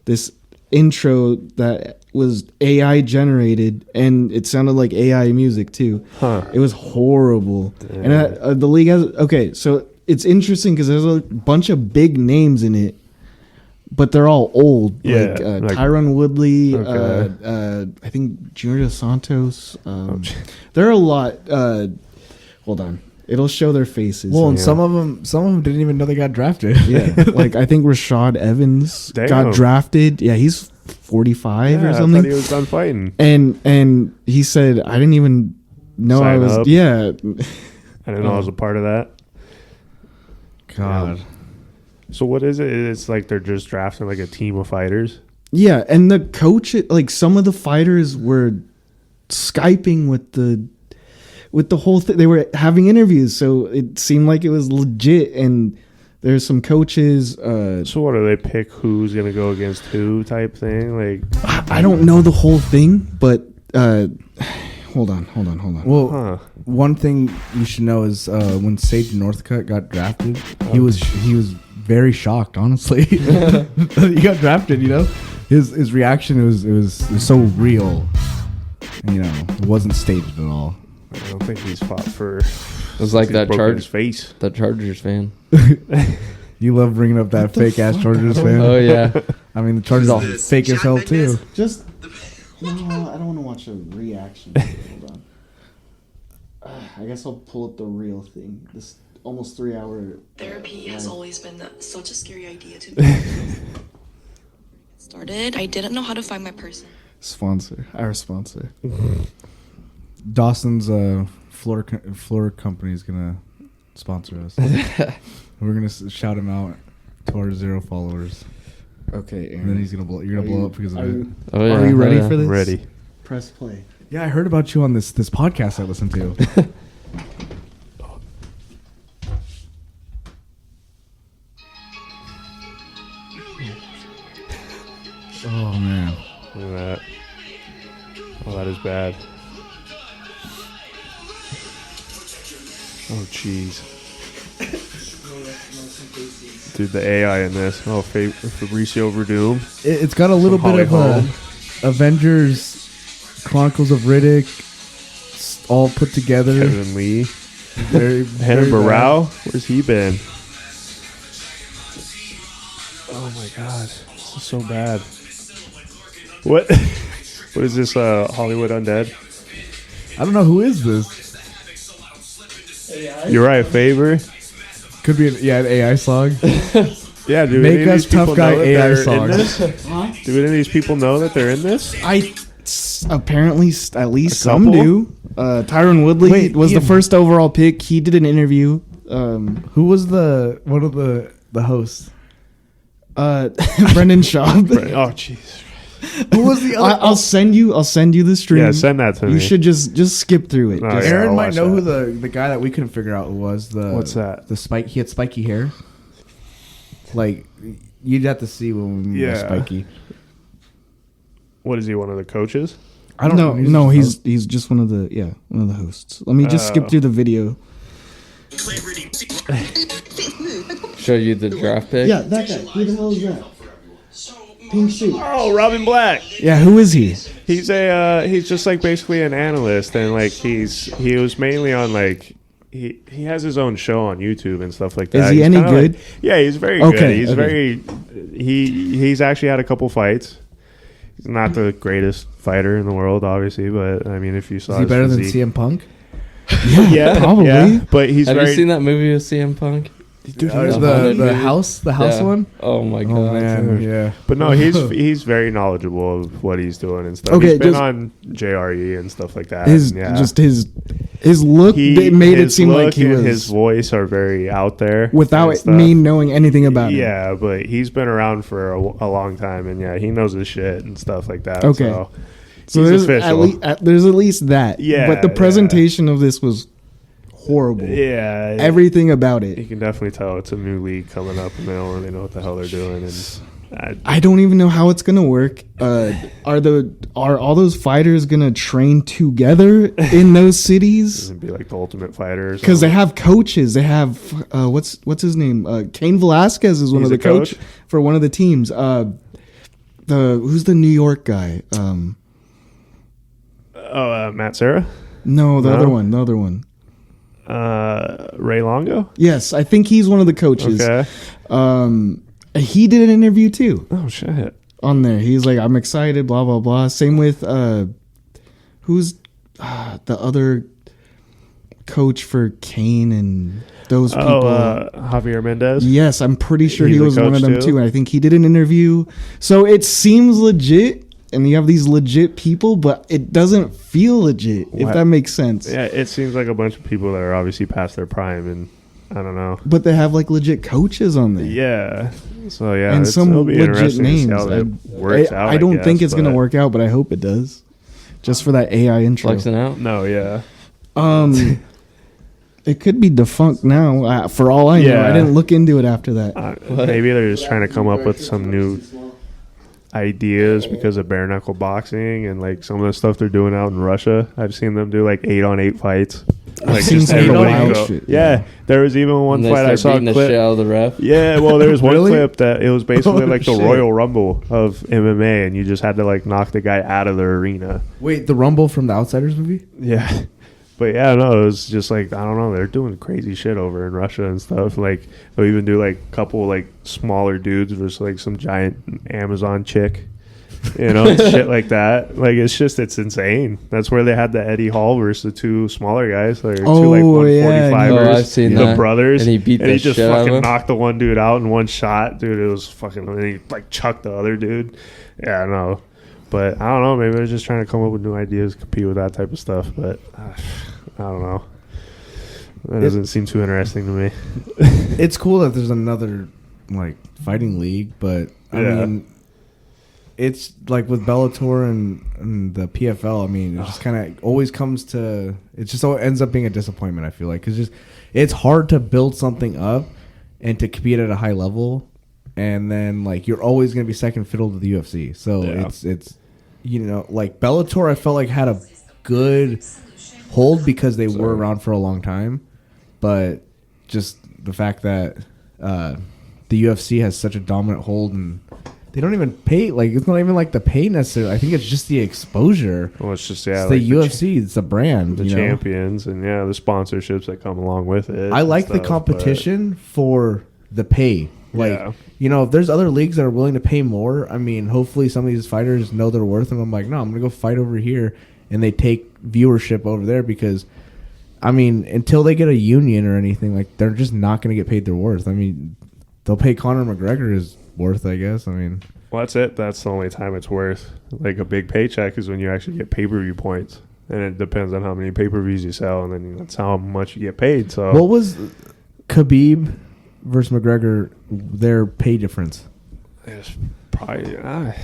this intro that was AI generated, and it sounded like AI music too. It was horrible. Damn. And the league has so it's interesting because there's a bunch of big names in it, but they're all old. Yeah, like Tyron Woodley, I think Junior Dos Santos. There are a lot. Hold on. It'll show their faces. Well, and some of them didn't even know they got drafted. Yeah, like I think Rashad Evans got drafted. Yeah, he's 45 or something. I thought he was done fighting. And he said, I didn't even know Sign I was. up. Yeah, I didn't know I was a part of that. God. So what is it? It's like they're just drafting like a team of fighters. Yeah, and the coach, like some of the fighters were Skyping with the whole thing. They were having interviews, so it seemed like it was legit. And there's some coaches. So what do they pick? Who's gonna go against who? Type thing. Like I don't know the whole thing, but hold on. Well, one thing you should know is when Sage Northcutt got drafted, he was very shocked. Honestly, he got drafted. You know, his reaction it was so real. You know, it wasn't staged at all. I don't think he's fought for. It was like that face. That Chargers fan. You love bringing up that fake ass Chargers fan. Oh yeah. I mean the Chargers are fake as hell too. Just no, I don't want to watch a reaction. Hold on. I guess I'll pull up the real thing. This almost 3-hour therapy has always been such a scary idea to me. Started, I didn't know how to find my person. Our sponsor. Dawson's floor company is gonna sponsor us. We're gonna shout him out to our 0 followers. Okay, Aaron. And then you're gonna blow up because of it. Oh, yeah. Are you ready for this? Ready. Press play. Yeah, I heard about you on this podcast I listened to. Oh man. Look at that. Oh, that is bad. Oh, jeez. Dude, the AI in this. Oh, Fabricio Verdum. It's got a little bit of Avengers, Chronicles of Riddick, all put together. Kevin Lee. Hannah Barrow. Where's he been? Oh my god, this is so bad. What? What is this? Hollywood Undead? I don't know who is this. You're right, Faber. Could be an AI song. Yeah, do Make any of us these people tough guy know that AI they're in songs. this? Do any of these people know that they're in this? Apparently at least A some couple? do. Tyron Woodley was the first overall pick. He did an interview. Who was one of the hosts? Brendan Schaub. Oh, jeez. Who was the other? I'll send you the stream. Yeah, send that to me. You should just skip through it. Oh, Just- yeah, Aaron I'll might watch know who that. the guy that we couldn't figure out who was. What's that? The spike. He had spiky hair. Like you'd have to see when we were spiky. What is he? One of the coaches? I don't know. No, he's just one of the hosts. Let me just skip through the video. Show you the draft pick. Yeah, that guy. Who the hell is that? Pink suit. Oh, Robin Black. Yeah, who is he? He's he's just like basically an analyst, and like he was mainly on like he has his own show on YouTube and stuff like that. Is he He's any kinda good? like- yeah, he's very Okay, good. He's okay. he's actually had a couple fights. He's not the greatest fighter in the world, obviously, but I mean, if you saw Is he his better than physique- CM Punk? yeah, probably. yeah, but he's Have very. you seen that movie with CM Punk? Dude, The he's- house Yeah. one. Oh my god. Oh man, yeah. But no, he's very knowledgeable of what he's doing and stuff. Okay, He's been just- on JRE and stuff like that. His and yeah. just his look it made it his seem like look he and was his voice are very out there and without stuff. me knowing anything about him. Yeah, but he's been around for a long time, and yeah, he knows his shit and stuff like that. Okay. So he's there's official. there's at least that. Yeah, But the yeah. presentation of this was horrible. Yeah, Everything about you it. can definitely tell it's a new league coming up, and they don't really know what the hell they're doing. And I don't even know how it's gonna work. Are all those fighters gonna train together in those cities? it'd be like the Ultimate Fighter, Because they have coaches. They have what's his name? Cain Velasquez is one He's of the a coach? for one of the teams. Who's the New York guy? Matt Serra, No, the No? other one. The other one. Ray Longo. Yes, I think he's one of the coaches. Okay. He did an interview too Oh shit. on there. He's like, I'm excited, blah blah blah. Same with who's the other coach for Kane and those people. Javier Mendez. Yes, I'm pretty sure He's he a was one coach of them too? too. And I think he did an interview. So it seems legit, and you have these legit people, but it doesn't feel legit, if What? that makes sense. Yeah, it seems like a bunch of people that are obviously past their prime, and I don't know. But they have like legit coaches on there. Yeah. So yeah, And some it'll be legit interesting to see names. how that works out. I don't think guess, it's going to but- work out, but I hope it does. Just for that AI intro. Flexing out. No, yeah. It could be defunct now. For all I know, Yeah. I didn't look into it after that. Maybe they're just trying to come up with some new ideas because of bare knuckle boxing and like some of the stuff they're doing out in Russia. I've seen them do like 8-on-8 fights. Like seen just some everybody wild go. shit, Yeah, there was even one And they fight I start saw a beating the shit clip. out of the ref. Yeah, well, there was one Really? clip that it was basically Oh, like the shit. Royal Rumble of MMA, and you just had to like knock the guy out of the arena. Wait, the Rumble from the Outsiders movie? Yeah. But yeah, no, it was just like, I don't know, they're doing crazy shit over in Russia and stuff. Like, they'll even do like a couple like smaller dudes versus like some giant Amazon chick, you know, and shit like that. Like, it's insane. That's where they had the Eddie Hall versus the two smaller guys. Like, two like Oh, yeah, 145ers. I've seen the that. brothers. And he beat the he just shit out of fucking him. knocked the one dude out in one shot. Dude, it was fucking, and he like chucked the other dude. Yeah, I know. But I don't know. Maybe they're just trying to come up with new ideas to compete with that type of stuff. But I don't know. That doesn't seem too interesting to me. It's cool that there's another like fighting league, but I Yeah. mean, it's like with Bellator and the PFL. I mean, it just kind of always comes to. It just always ends up being a disappointment. I feel like because it's hard to build something up and to compete at a high level, and then like you're always going to be second fiddle to the UFC. So Yeah. it's you know like Bellator. I felt like had a good hold because they were around for a long time, but just the fact that the UFC has such a dominant hold and they don't even pay, like it's not even like the pay necessarily. I think it's just the exposure. Well, it's just It's like the UFC, it's a brand, the you know? champions, and yeah, the sponsorships that come along with it. I and like the stuff, competition for the pay. Like, Yeah. you know, if there's other leagues that are willing to pay more, I mean, hopefully some of these fighters know their worth, and I'm like, no, I'm gonna go fight over here and they take viewership over there because, I mean, until they get a union or anything, like they're just not going to get paid their worth. I mean, they'll pay Conor McGregor his worth, I guess. I mean, well, that's it. That's the only time it's worth like a big paycheck is when you actually get pay-per-view points, and it depends on how many pay-per-views you sell, and then that's how much you get paid. So, what was Khabib versus McGregor, their pay difference? it's probably I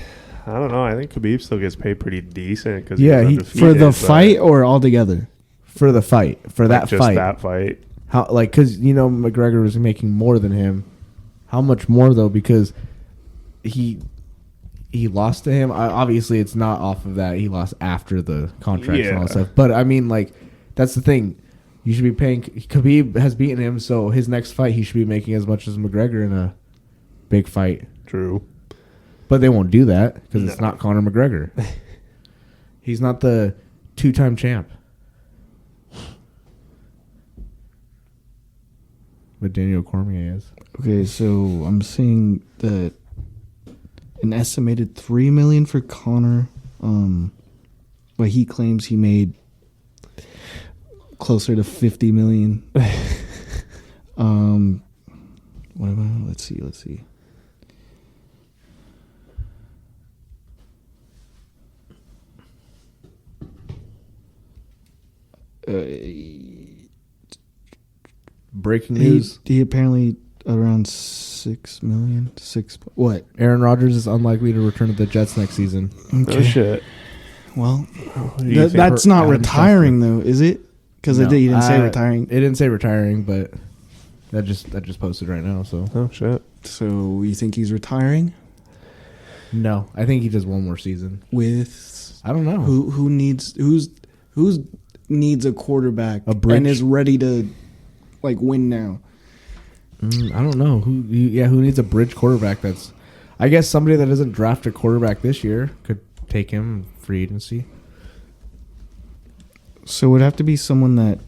don't know. I think Khabib still gets paid pretty decent because for the fight or altogether. For the fight, for that just fight, that fight. how like because McGregor was making more than him. How much more though? Because he lost to him. Obviously, it's not off of that. He lost after the contracts and all that stuff. But I mean, like, that's the thing. You should be paying. Khabib has beaten him, so his next fight, he should be making as much as McGregor in a big fight. True. But they won't do that because it's not Conor McGregor. He's not the 2-time champ. But Daniel Cormier is. Okay, so I'm seeing that an estimated $3 million for Conor, but he claims he made closer to $50 million. What about? Let's see. Breaking news. He apparently around 6 million. What? Aaron Rodgers is unlikely to return to the Jets next season. Okay. Oh shit. Well, that's not retiring though, is it? Because No, he didn't say retiring. It didn't say retiring, but that just posted right now. So Oh shit. So you think he's retiring? no, I think he does one more season. With I don't know. who needs a quarterback A bridge? and is ready to like win now? I don't know who needs a bridge quarterback. That's, I guess, somebody that doesn't draft a quarterback this year could take him free agency. So it would have to be someone that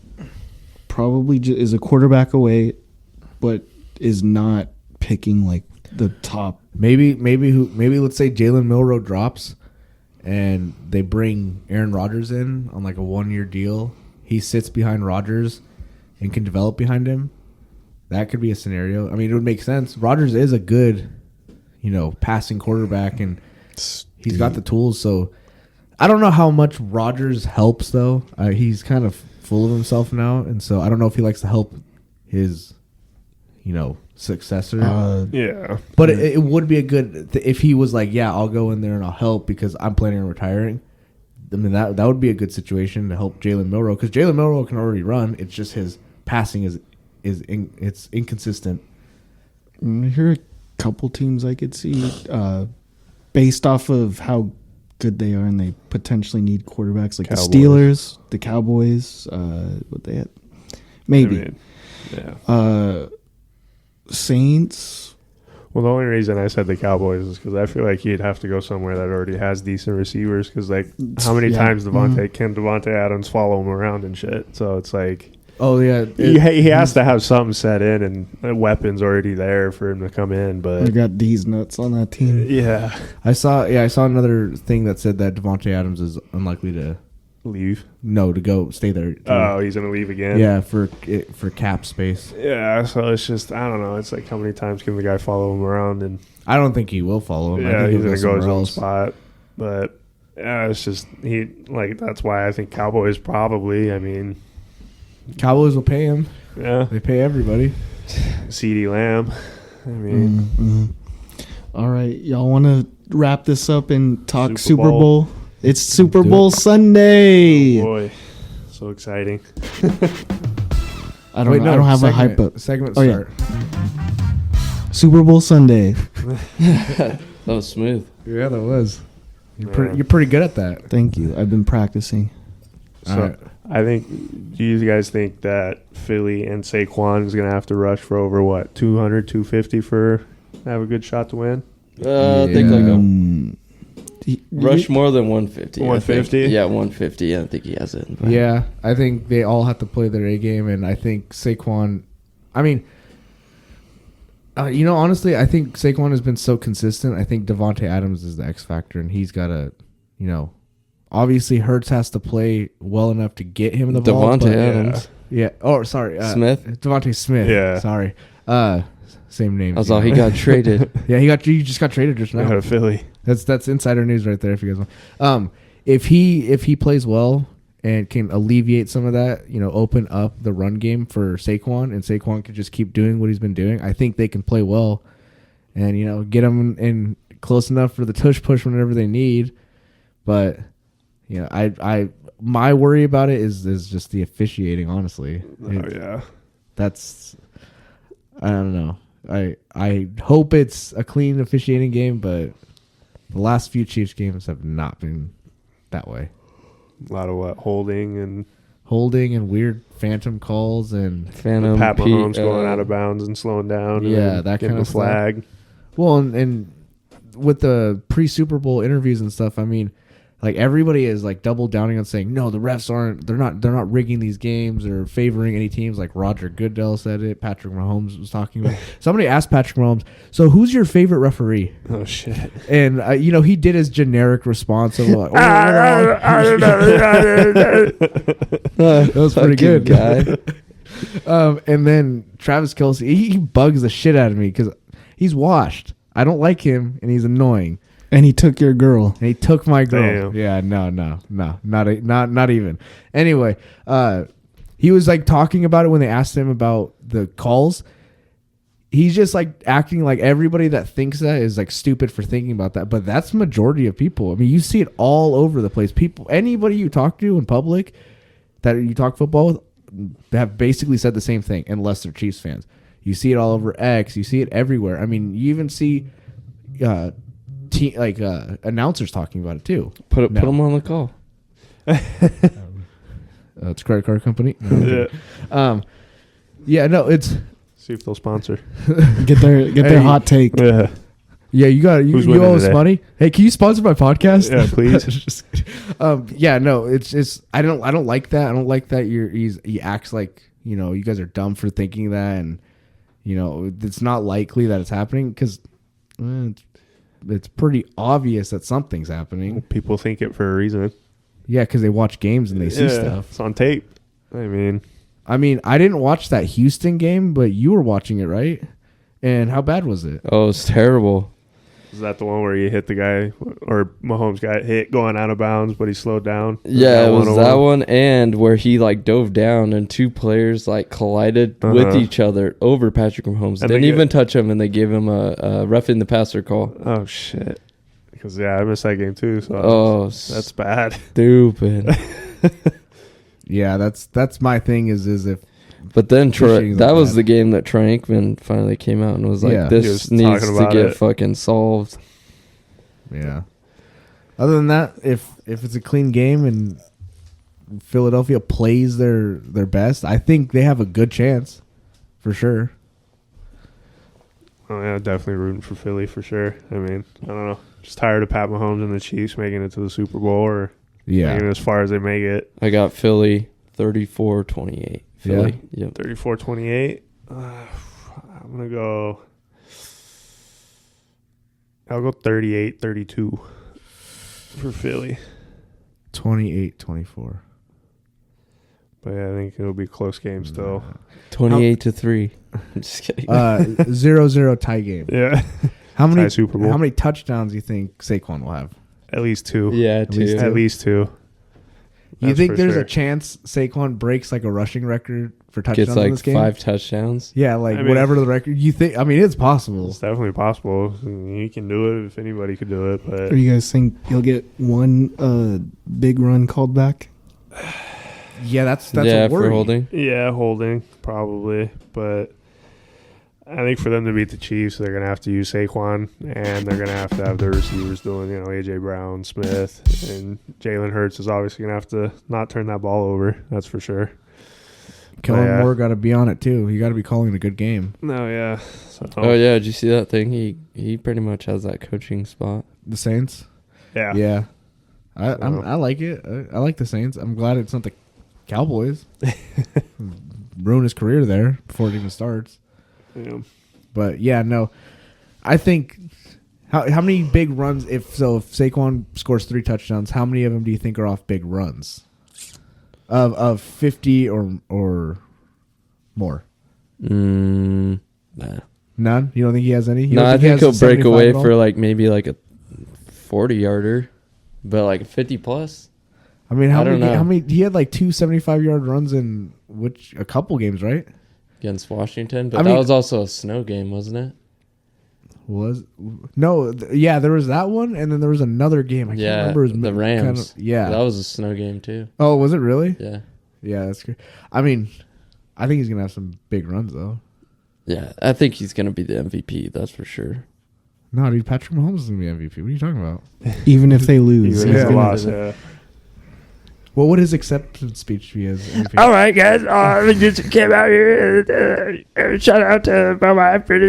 probably is a quarterback away, but is not picking like the top. Maybe let's say Jalen Milroe drops, and they bring Aaron Rodgers in on like a 1-year deal. He sits behind Rodgers and can develop behind him. That could be a scenario. I mean, it would make sense. Rodgers is a good, passing quarterback, and he's got the tools. So I don't know how much Rodgers helps, though. He's kind of full of himself now, and so I don't know if he likes to help his, successor. Yeah. But it would be a good if he was like, yeah, I'll go in there and I'll help because I'm planning on retiring. I mean, that would be a good situation to help Jalen Milroe because Jalen Milroe can already run. It's just his passing is inconsistent. Here are a couple teams I could see based off of how good they are, and they potentially need quarterbacks like Cowboys. the Steelers, the Cowboys. What they had, maybe. I mean, yeah. Saints. Well, the only reason I said the Cowboys is because I feel like he'd have to go somewhere that already has decent receivers. Because how many times can Devontae Adams follow him around and shit? So it's like, oh yeah, he has to have something set in and weapons already there for him to come in. But We got these nuts on that team. yeah, I saw another thing that said that Devontae Adams is unlikely to leave. to go stay there. Oh, he's gonna leave again. Yeah, for cap space. Yeah, so it's just I don't know. It's like how many times can the guy follow him around? And I don't think he will follow him. I yeah, think he's he'll gonna go his somewhere own else. spot. But yeah, it's just that's why I think Cowboys probably. I mean, Cowboys will pay him. yeah, They pay everybody. CeeDee Lamb. I mean, All right, y'all want to wrap this up and talk Super Super Bowl? Bowl? It's Super do it. Bowl Sunday. boy, so exciting. I don't have a hype up. Segment Oh, yeah. start. Super Bowl Sunday. That was smooth. Yeah, that was. You're pretty good at that. Thank you. I've been practicing. So Alright. I think. Do you guys think that Philly and Saquon is gonna have to rush for over 200, 250 for have a good shot to win? I think like a rush You- more than 150. 150? Yeah, 150. I don't think he has it. But Yeah, I think they all have to play their A game, and I think Saquon. I mean, honestly, I think Saquon has been so consistent. I think Devontae Adams is the X factor, and he's got to, Obviously, Hurts has to play well enough to get him the ball. Devontae but- Adams. Yeah. Oh, sorry. Smith? Devontae Smith. Yeah. Sorry. Same name. That's all he got traded. Yeah, he just got traded just now. Out of Philly. That's insider news right there. If you guys want, if he plays well and can alleviate some of that, open up the run game for Saquon, and Saquon can just keep doing what he's been doing, I think they can play well, and get them in close enough for the tush push whenever they need. But I my worry about it is just the officiating. Honestly, that's I don't know. I hope it's a clean officiating game, but the last few Chiefs games have not been that way. A lot of holding and weird phantom calls and Pat Mahomes going out of bounds and slowing down. Yeah, and that kind of flag. stuff. Well, and with the pre-Super Bowl interviews and stuff, I mean, like everybody is like double downing on saying no, the refs they're not rigging these games or favoring any teams. Like Roger Goodell said it. Patrick Mahomes was talking about it. Somebody asked Patrick Mahomes, so who's your favorite referee? Oh shit! And he did his generic response of like, that was pretty good, guy. And then Travis Kelce, he bugs the shit out of me because he's washed. I don't like him, and he's annoying. And he took your girl. And he took my girl. Damn. Yeah, no, not even. Anyway, he was like talking about it when they asked him about the calls. He's just like acting like everybody that thinks that is like stupid for thinking about that. But that's the majority of people. I mean, you see it all over the place. Anybody you talk to in public that you talk football with, they have basically said the same thing, unless they're Chiefs fans. You see it all over X. You see it everywhere. I mean, you even see announcers talking about it too. Put them on the call. It's a credit card company. No, yeah. It's see if they'll sponsor. Get their hot take. Yeah. Yeah, you got you owe us today? money. Hey, can you sponsor my podcast? Yeah, please. It's I don't like that. I don't like that he acts like, you guys are dumb for thinking that, and it's not likely that it's happening because it's pretty obvious that something's happening. People think it for a reason. Yeah, because they watch games and they see stuff. It's on tape. I mean, I didn't watch that Houston game, but you were watching it, right? And how bad was it? Oh, it's terrible. is that the one where you hit the guy, or Mahomes got hit going out of bounds, but he slowed down? Yeah, it was that one, and where he like dove down and two players like collided with each other over Patrick Mahomes. And didn't even touch him, and they gave him a roughing the passer call. Oh shit! Because I missed that game too. So that's bad. Stupid. Yeah, that's my thing. Is if. But then that was the game that Troy Aikman finally came out and was like, "This needs to get fucking solved." Yeah. Other than that, if it's a clean game and Philadelphia plays their best, I think they have a good chance, for sure. Oh yeah, definitely rooting for Philly for sure. I mean, I don't know, just tired of Pat Mahomes and the Chiefs making it to the Super Bowl or making it as far as they make it. I got Philly 34-28. Philly. Yeah. Yep. 34-28. I'm going to go... I'll go 38-32 for Philly. 28-24. But yeah, I think it'll be a close game still. 28-3. I'm just kidding. 0-0 tie game. Yeah. How many Super Bowl. How many touchdowns do you think Saquon will have? At least 2. Yeah, 2. At least 2. You think there's a chance Saquon breaks like a rushing record for touchdowns Gets like in this game? 5 touchdowns? Yeah, whatever the record. You think? I mean, it's possible. It's definitely possible. He can do it if anybody could do it. But Or you guys think he'll get one big run called back? Yeah, that's a worry. For holding. Yeah, holding probably, but I think for them to beat the Chiefs, they're gonna have to use Saquon, and they're gonna have to have their receivers doing, AJ Brown, Smith, and Jalen Hurts is obviously gonna have to not turn that ball over. That's for sure. Kellen Moore got to be on it too. You got to be calling a good game. No, yeah. Oh yeah, did you see that thing? He pretty much has that coaching spot. The Saints. Yeah. Yeah. I like it. I like the Saints. I'm glad it's not the Cowboys. Ruin his career there before it even starts. Yeah. But yeah, no. I think How many big runs? If Saquon scores 3 touchdowns, how many of them do you think are off big runs? Of 50 or more? Nah. None. You don't think he has any? No, I think he'll break away for like maybe like a 40-yarder, but like 50 plus. I mean, how I don't many? know. How many? He had like 2 75-yard runs in a couple games, right? Against Washington, but I that mean- was also a snow game, wasn't it? Yeah, there was that one, and then there was another game. I can't remember. The Rams. Yeah, that was a snow game too. Oh, was it really? Yeah, yeah, that's good. I mean, I think he's gonna have some big runs though. yeah. I think he's gonna be the MVP. That's for sure. No, dude, Patrick Mahomes is gonna be MVP. What are you talking about? Even if they lose. Even he's if they gonna- lost, yeah. What would his acceptance speech be as MVP? All right, guys. I just came out here. Shout out to my wife. Wait,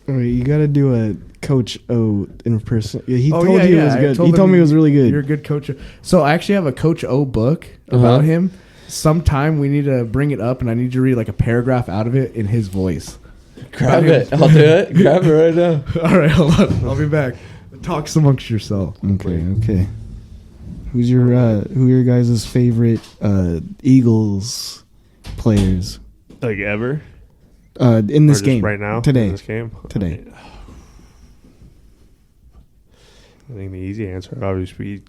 you got to do a Coach O in person. Yeah, he Oh, told yeah, you yeah, it was I good. told He told him me it was really good. You're a good coach. So I actually have a Coach O book about him. Sometime we need to bring it up, and I need to read like a paragraph out of it in his voice. Grab it. I'll do it. Grab it right now. All right, hold on. I'll be back. Talk amongst yourself. Okay. Who are your guys' favorite Eagles players Like ever? in Or this just game right now? today? In this game? Today. I think the easy answer would obviously be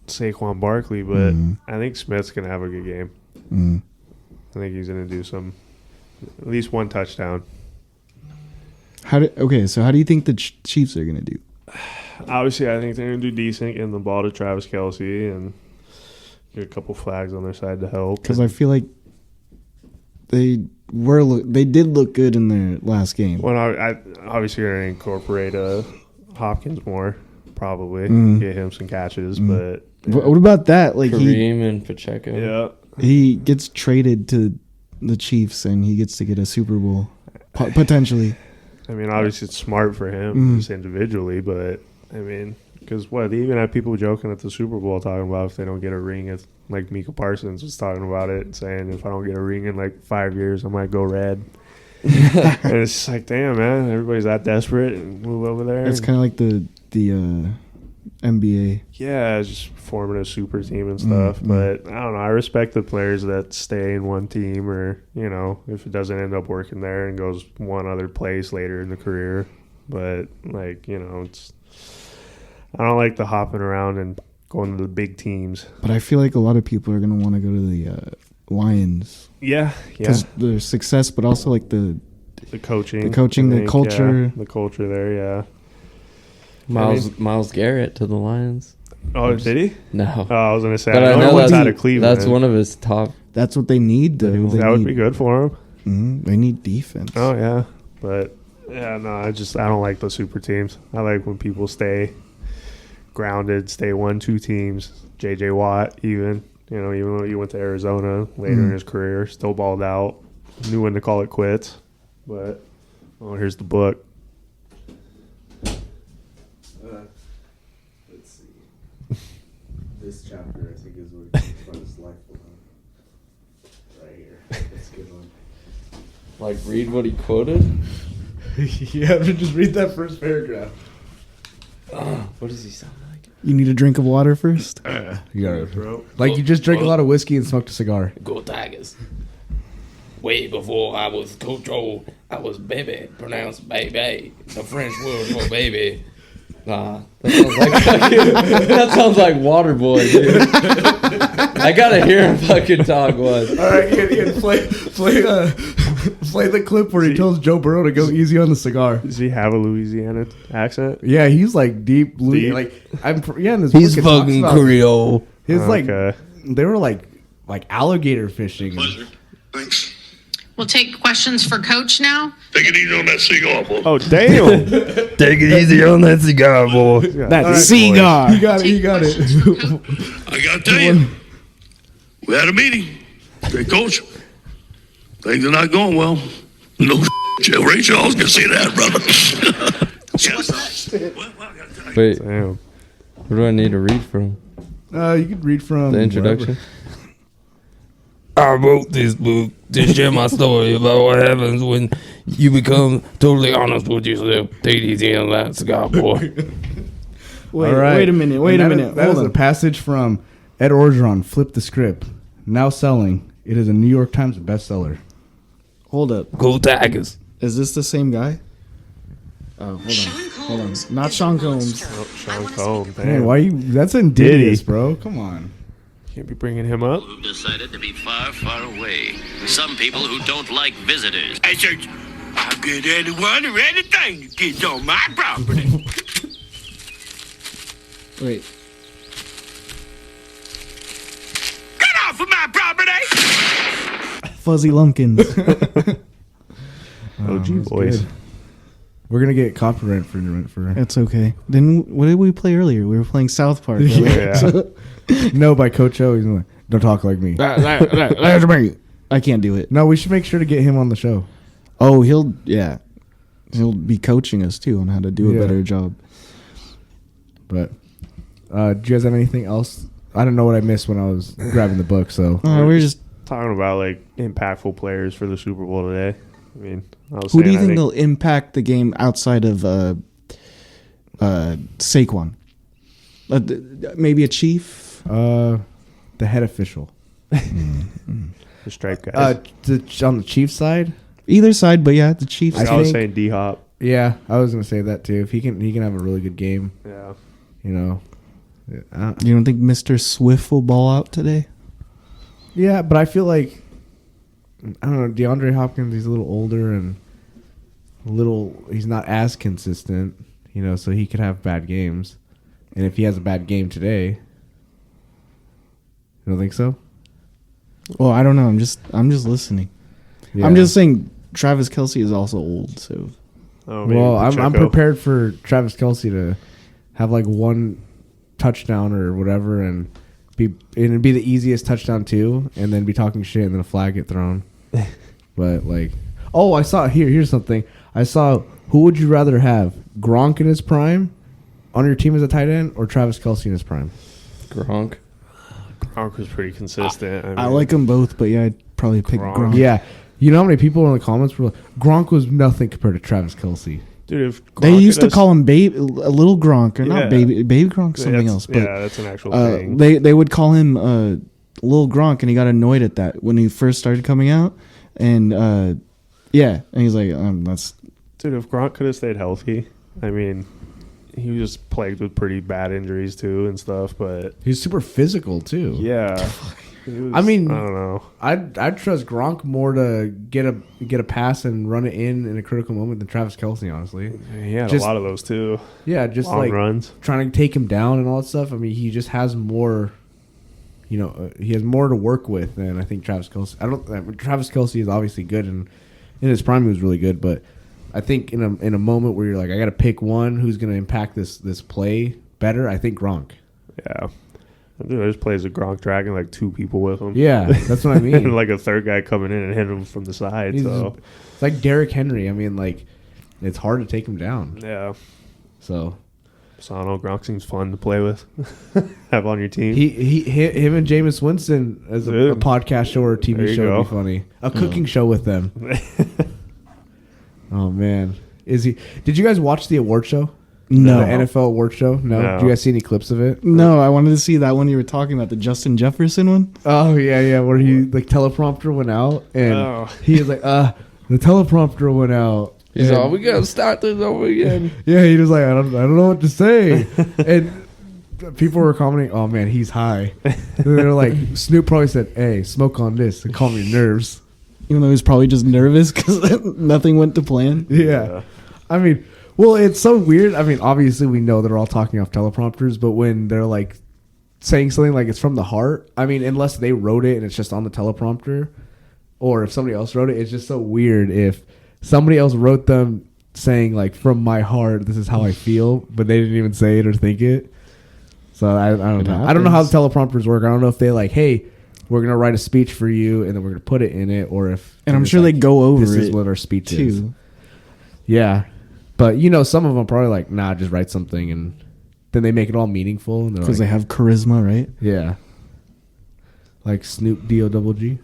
Saquon Barkley, but I think Smith's going to have a good game. I think he's going to do at least one touchdown. So how do you think the Chiefs are going to do? Obviously, I think they're going to do decent, getting the ball to Travis Kelce and get a couple flags on their side to help. Because I feel like they did look good in their last game. Well, I obviously going to incorporate Hopkins more, probably get him some catches, but What about that? Like Kareem and Pacheco. yeah, he gets traded to the Chiefs and he gets to get a Super Bowl potentially. I mean, obviously it's smart for him just individually, but I mean, because they even have people joking at the Super Bowl talking about if they don't get a ring, it's like Mika Parsons was talking about it, saying if I don't get a ring in like 5 years, I might go red. And it's just like, damn, man, everybody's that desperate and move over there. It's kind of like the NBA. Yeah, it's just forming a super team and stuff. But I don't know. I respect the players that stay in one team, or if it doesn't end up working there and goes one other place later in the career. But it's I don't like the hopping around and going to the big teams. But I feel like a lot of people are going to want to go to the Lions. Yeah. Because their success, but also like the coaching, the culture, the culture there. Yeah. Myles Garrett to the Lions. Oh, did he? No. Oh, I was gonna say. But I know that's out of Cleveland. That's one of his top. That's what they need, though. That would be good for him. They need defense. Oh yeah, but no, I don't like the super teams. I like when people stay grounded, stay 1-2 teams. J.J. Watt, even though he went to Arizona later in his career, still balled out, knew when to call it quits. But here's the book. Let's see. This chapter, I think, is what his life will have. Right here. That's a good one. Like, read what he quoted? Yeah, just read that first paragraph. What does he sound like? You need a drink of water first? You got it. Like, you just drank a lot of whiskey and smoked a cigar. Go Tigers. Way before I was Coach O, I was baby, pronounced baby. The French word for baby. Nah, that sounds like Waterboy, dude. I gotta hear him fucking talk once. All right, Ian, play the clip where he tells Joe Burrow to go easy on the cigar. Does he have a Louisiana accent? Yeah, he's like deep. Like in this He's book it talks fucking about Creole. His Okay. they were like alligator fishing. Pleasure. Thanks. We'll take questions for Coach now. Take it easy on that cigar, boy. Oh damn! Take it easy on that cigar, boy. That cigar. You got it. You got it. I gotta tell you, we had a meeting. Okay, Coach, things are not going well. No, Ray Charles can see that, brother. Wait, Damn. what do I need to read from? You could read from The introduction? I wrote this book to share my story about what happens when you become totally honest with yourself. Take it easy on that cigar, boy. Wait a minute. That Hold is a on. passage from Ed Orgeron, Flip the Script. Now selling. It is a New York Times bestseller. Hold up. Go Tigers. Is this the same guy? Oh, hold on. Not Sean Combs. Sean Combs. Man, why you? That's insidious, bro. Come on. Can't be bringing him up. Who decided to be far, far away. Some people who don't like visitors. I said, I'll get anyone or anything that gets on my property. Wait. Get off of my property! Fuzzy Lumpkins. OG boys. Good. We're gonna get copyright for. That's okay. Then what did we play earlier? We were playing South Park. Right? Yeah. No, by Coach O. He's like, don't talk like me. That's me. I can't do it. No, we should make sure to get him on the show. Oh, he'll be coaching us too on how to do a better job. But do you guys have anything else? I don't know what I missed when I was grabbing the book. So we're just talking about like impactful players for the Super Bowl today. I mean, who do you think will impact the game outside of Saquon? Maybe a Chief. The head official. The strike guys. On the Chiefs side. Either side, but yeah, the Chiefs. I was saying D Hop. Yeah, I was gonna say that too. If he can have a really good game. Yeah. You know. You don't think Mr. Swift will ball out today? Yeah, but I feel like I don't know. DeAndre Hopkins, he's a little older and he's not as consistent. You know, so he could have bad games. And if he has a bad game today, you don't think so? Well, I don't know. I'm just listening. Yeah. I'm just saying Travis Kelce is also old, so. Well, I'm prepared for Travis Kelce to have like one touchdown or whatever, and it'd be the easiest touchdown too, and then be talking shit, and then a flag get thrown. But like, I saw here's something. I saw, who would you rather have, Gronk in his prime on your team as a tight end, or Travis Kelce in his prime? Gronk. Gronk was pretty consistent. I like them both, but yeah, I'd probably pick Gronk. Yeah. You know how many people in the comments were like, Gronk was nothing compared to Travis Kelce. Dude, if Gronk they used to call him a little Gronk, or not baby Gronk, something else. But yeah, that's an actual thing. They would call him Lil Gronk, and he got annoyed at that when he first started coming out. And and he's like, that's. Dude, if Gronk could have stayed healthy, I mean, he was plagued with pretty bad injuries too and stuff. But he's super physical too. Yeah. I mean, I don't know. I'd trust Gronk more to get a pass and run it in a critical moment than Travis Kelce, honestly. He had a lot of those too. Yeah, just long like runs, trying to take him down and all that stuff. I mean, he just has more. You know, he has more to work with than I think Travis Kelce. Travis Kelce is obviously good, and in his prime he was really good. But I think in a moment where you're like, I got to pick one who's going to impact this play better, I think Gronk. Yeah. Dude, there's plays with Gronk dragging like two people with him. Yeah, that's what I mean. And like a third guy coming in and hitting him from the side. It's like Derrick Henry. I mean, like, it's hard to take him down. Yeah. So I don't know. Gronk seems fun to play with. Have on your team. Him and Jameis Winston as a podcast show or a TV show would be funny. A cooking show with them. Oh man, did you guys watch the award show? No. The NFL award show? No. Did you guys see any clips of it? No, I wanted to see that one you were talking about, the Justin Jefferson one. Oh, yeah, where he, like, teleprompter went out, and he was like, the teleprompter went out. He's like, we got to start this over again. Yeah, he was like, I don't know what to say. And people were commenting, oh, man, he's high. And they were like, Snoop probably said, hey, smoke on this and calm your nerves. Even though he was probably just nervous because nothing went to plan. Yeah. I mean... Well, it's so weird. I mean, obviously we know they're all talking off teleprompters, but when they're like saying something like it's from the heart, I mean, unless they wrote it and it's just on the teleprompter, or if somebody else wrote it, it's just so weird if somebody else wrote them saying like, from my heart, this is how I feel, but they didn't even say it or think it. So I don't know. I don't know how the teleprompters work. I don't know if they like, hey, we're going to write a speech for you and then we're going to put it in it, or if... And I'm sure they go over this it. This is what our speech too. is. Yeah. But, you know, some of them probably like, nah, just write something, and then they make it all meaningful. Because they have charisma, right? Yeah. Like Snoop D-O-double-G.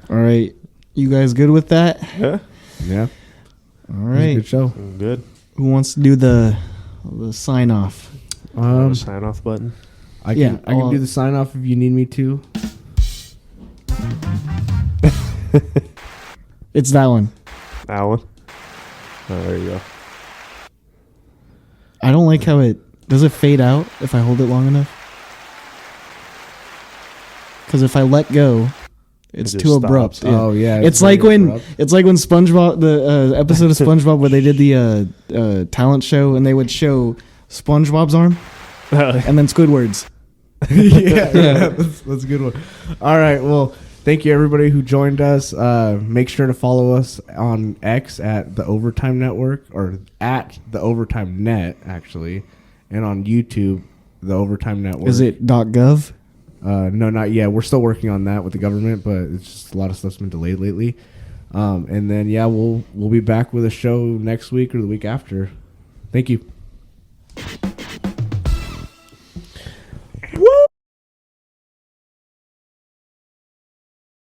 All right. You guys good with that? Yeah. Yeah. All right. Good show. Good. Who wants to do the sign off? Sign off button. I can do the sign off if you need me to. It's that one. That one. Oh, there you go. I don't like how does it fade out if I hold it long enough? Because if I let go, it's It too just abrupt. stops. Oh, yeah. It's like when SpongeBob, the episode of SpongeBob where they did the talent show and they would show SpongeBob's arm and then Squidward's. yeah, that's a good one. All right, well, thank you everybody who joined us. Make sure to follow us on X at the Overtime Network, or at the Overtime Net actually, and on YouTube, the Overtime Network. Is it .gov? No, not yet. We're still working on that with the government, but it's just a lot of stuff's been delayed lately. And then we'll be back with a show next week or the week after. Thank you.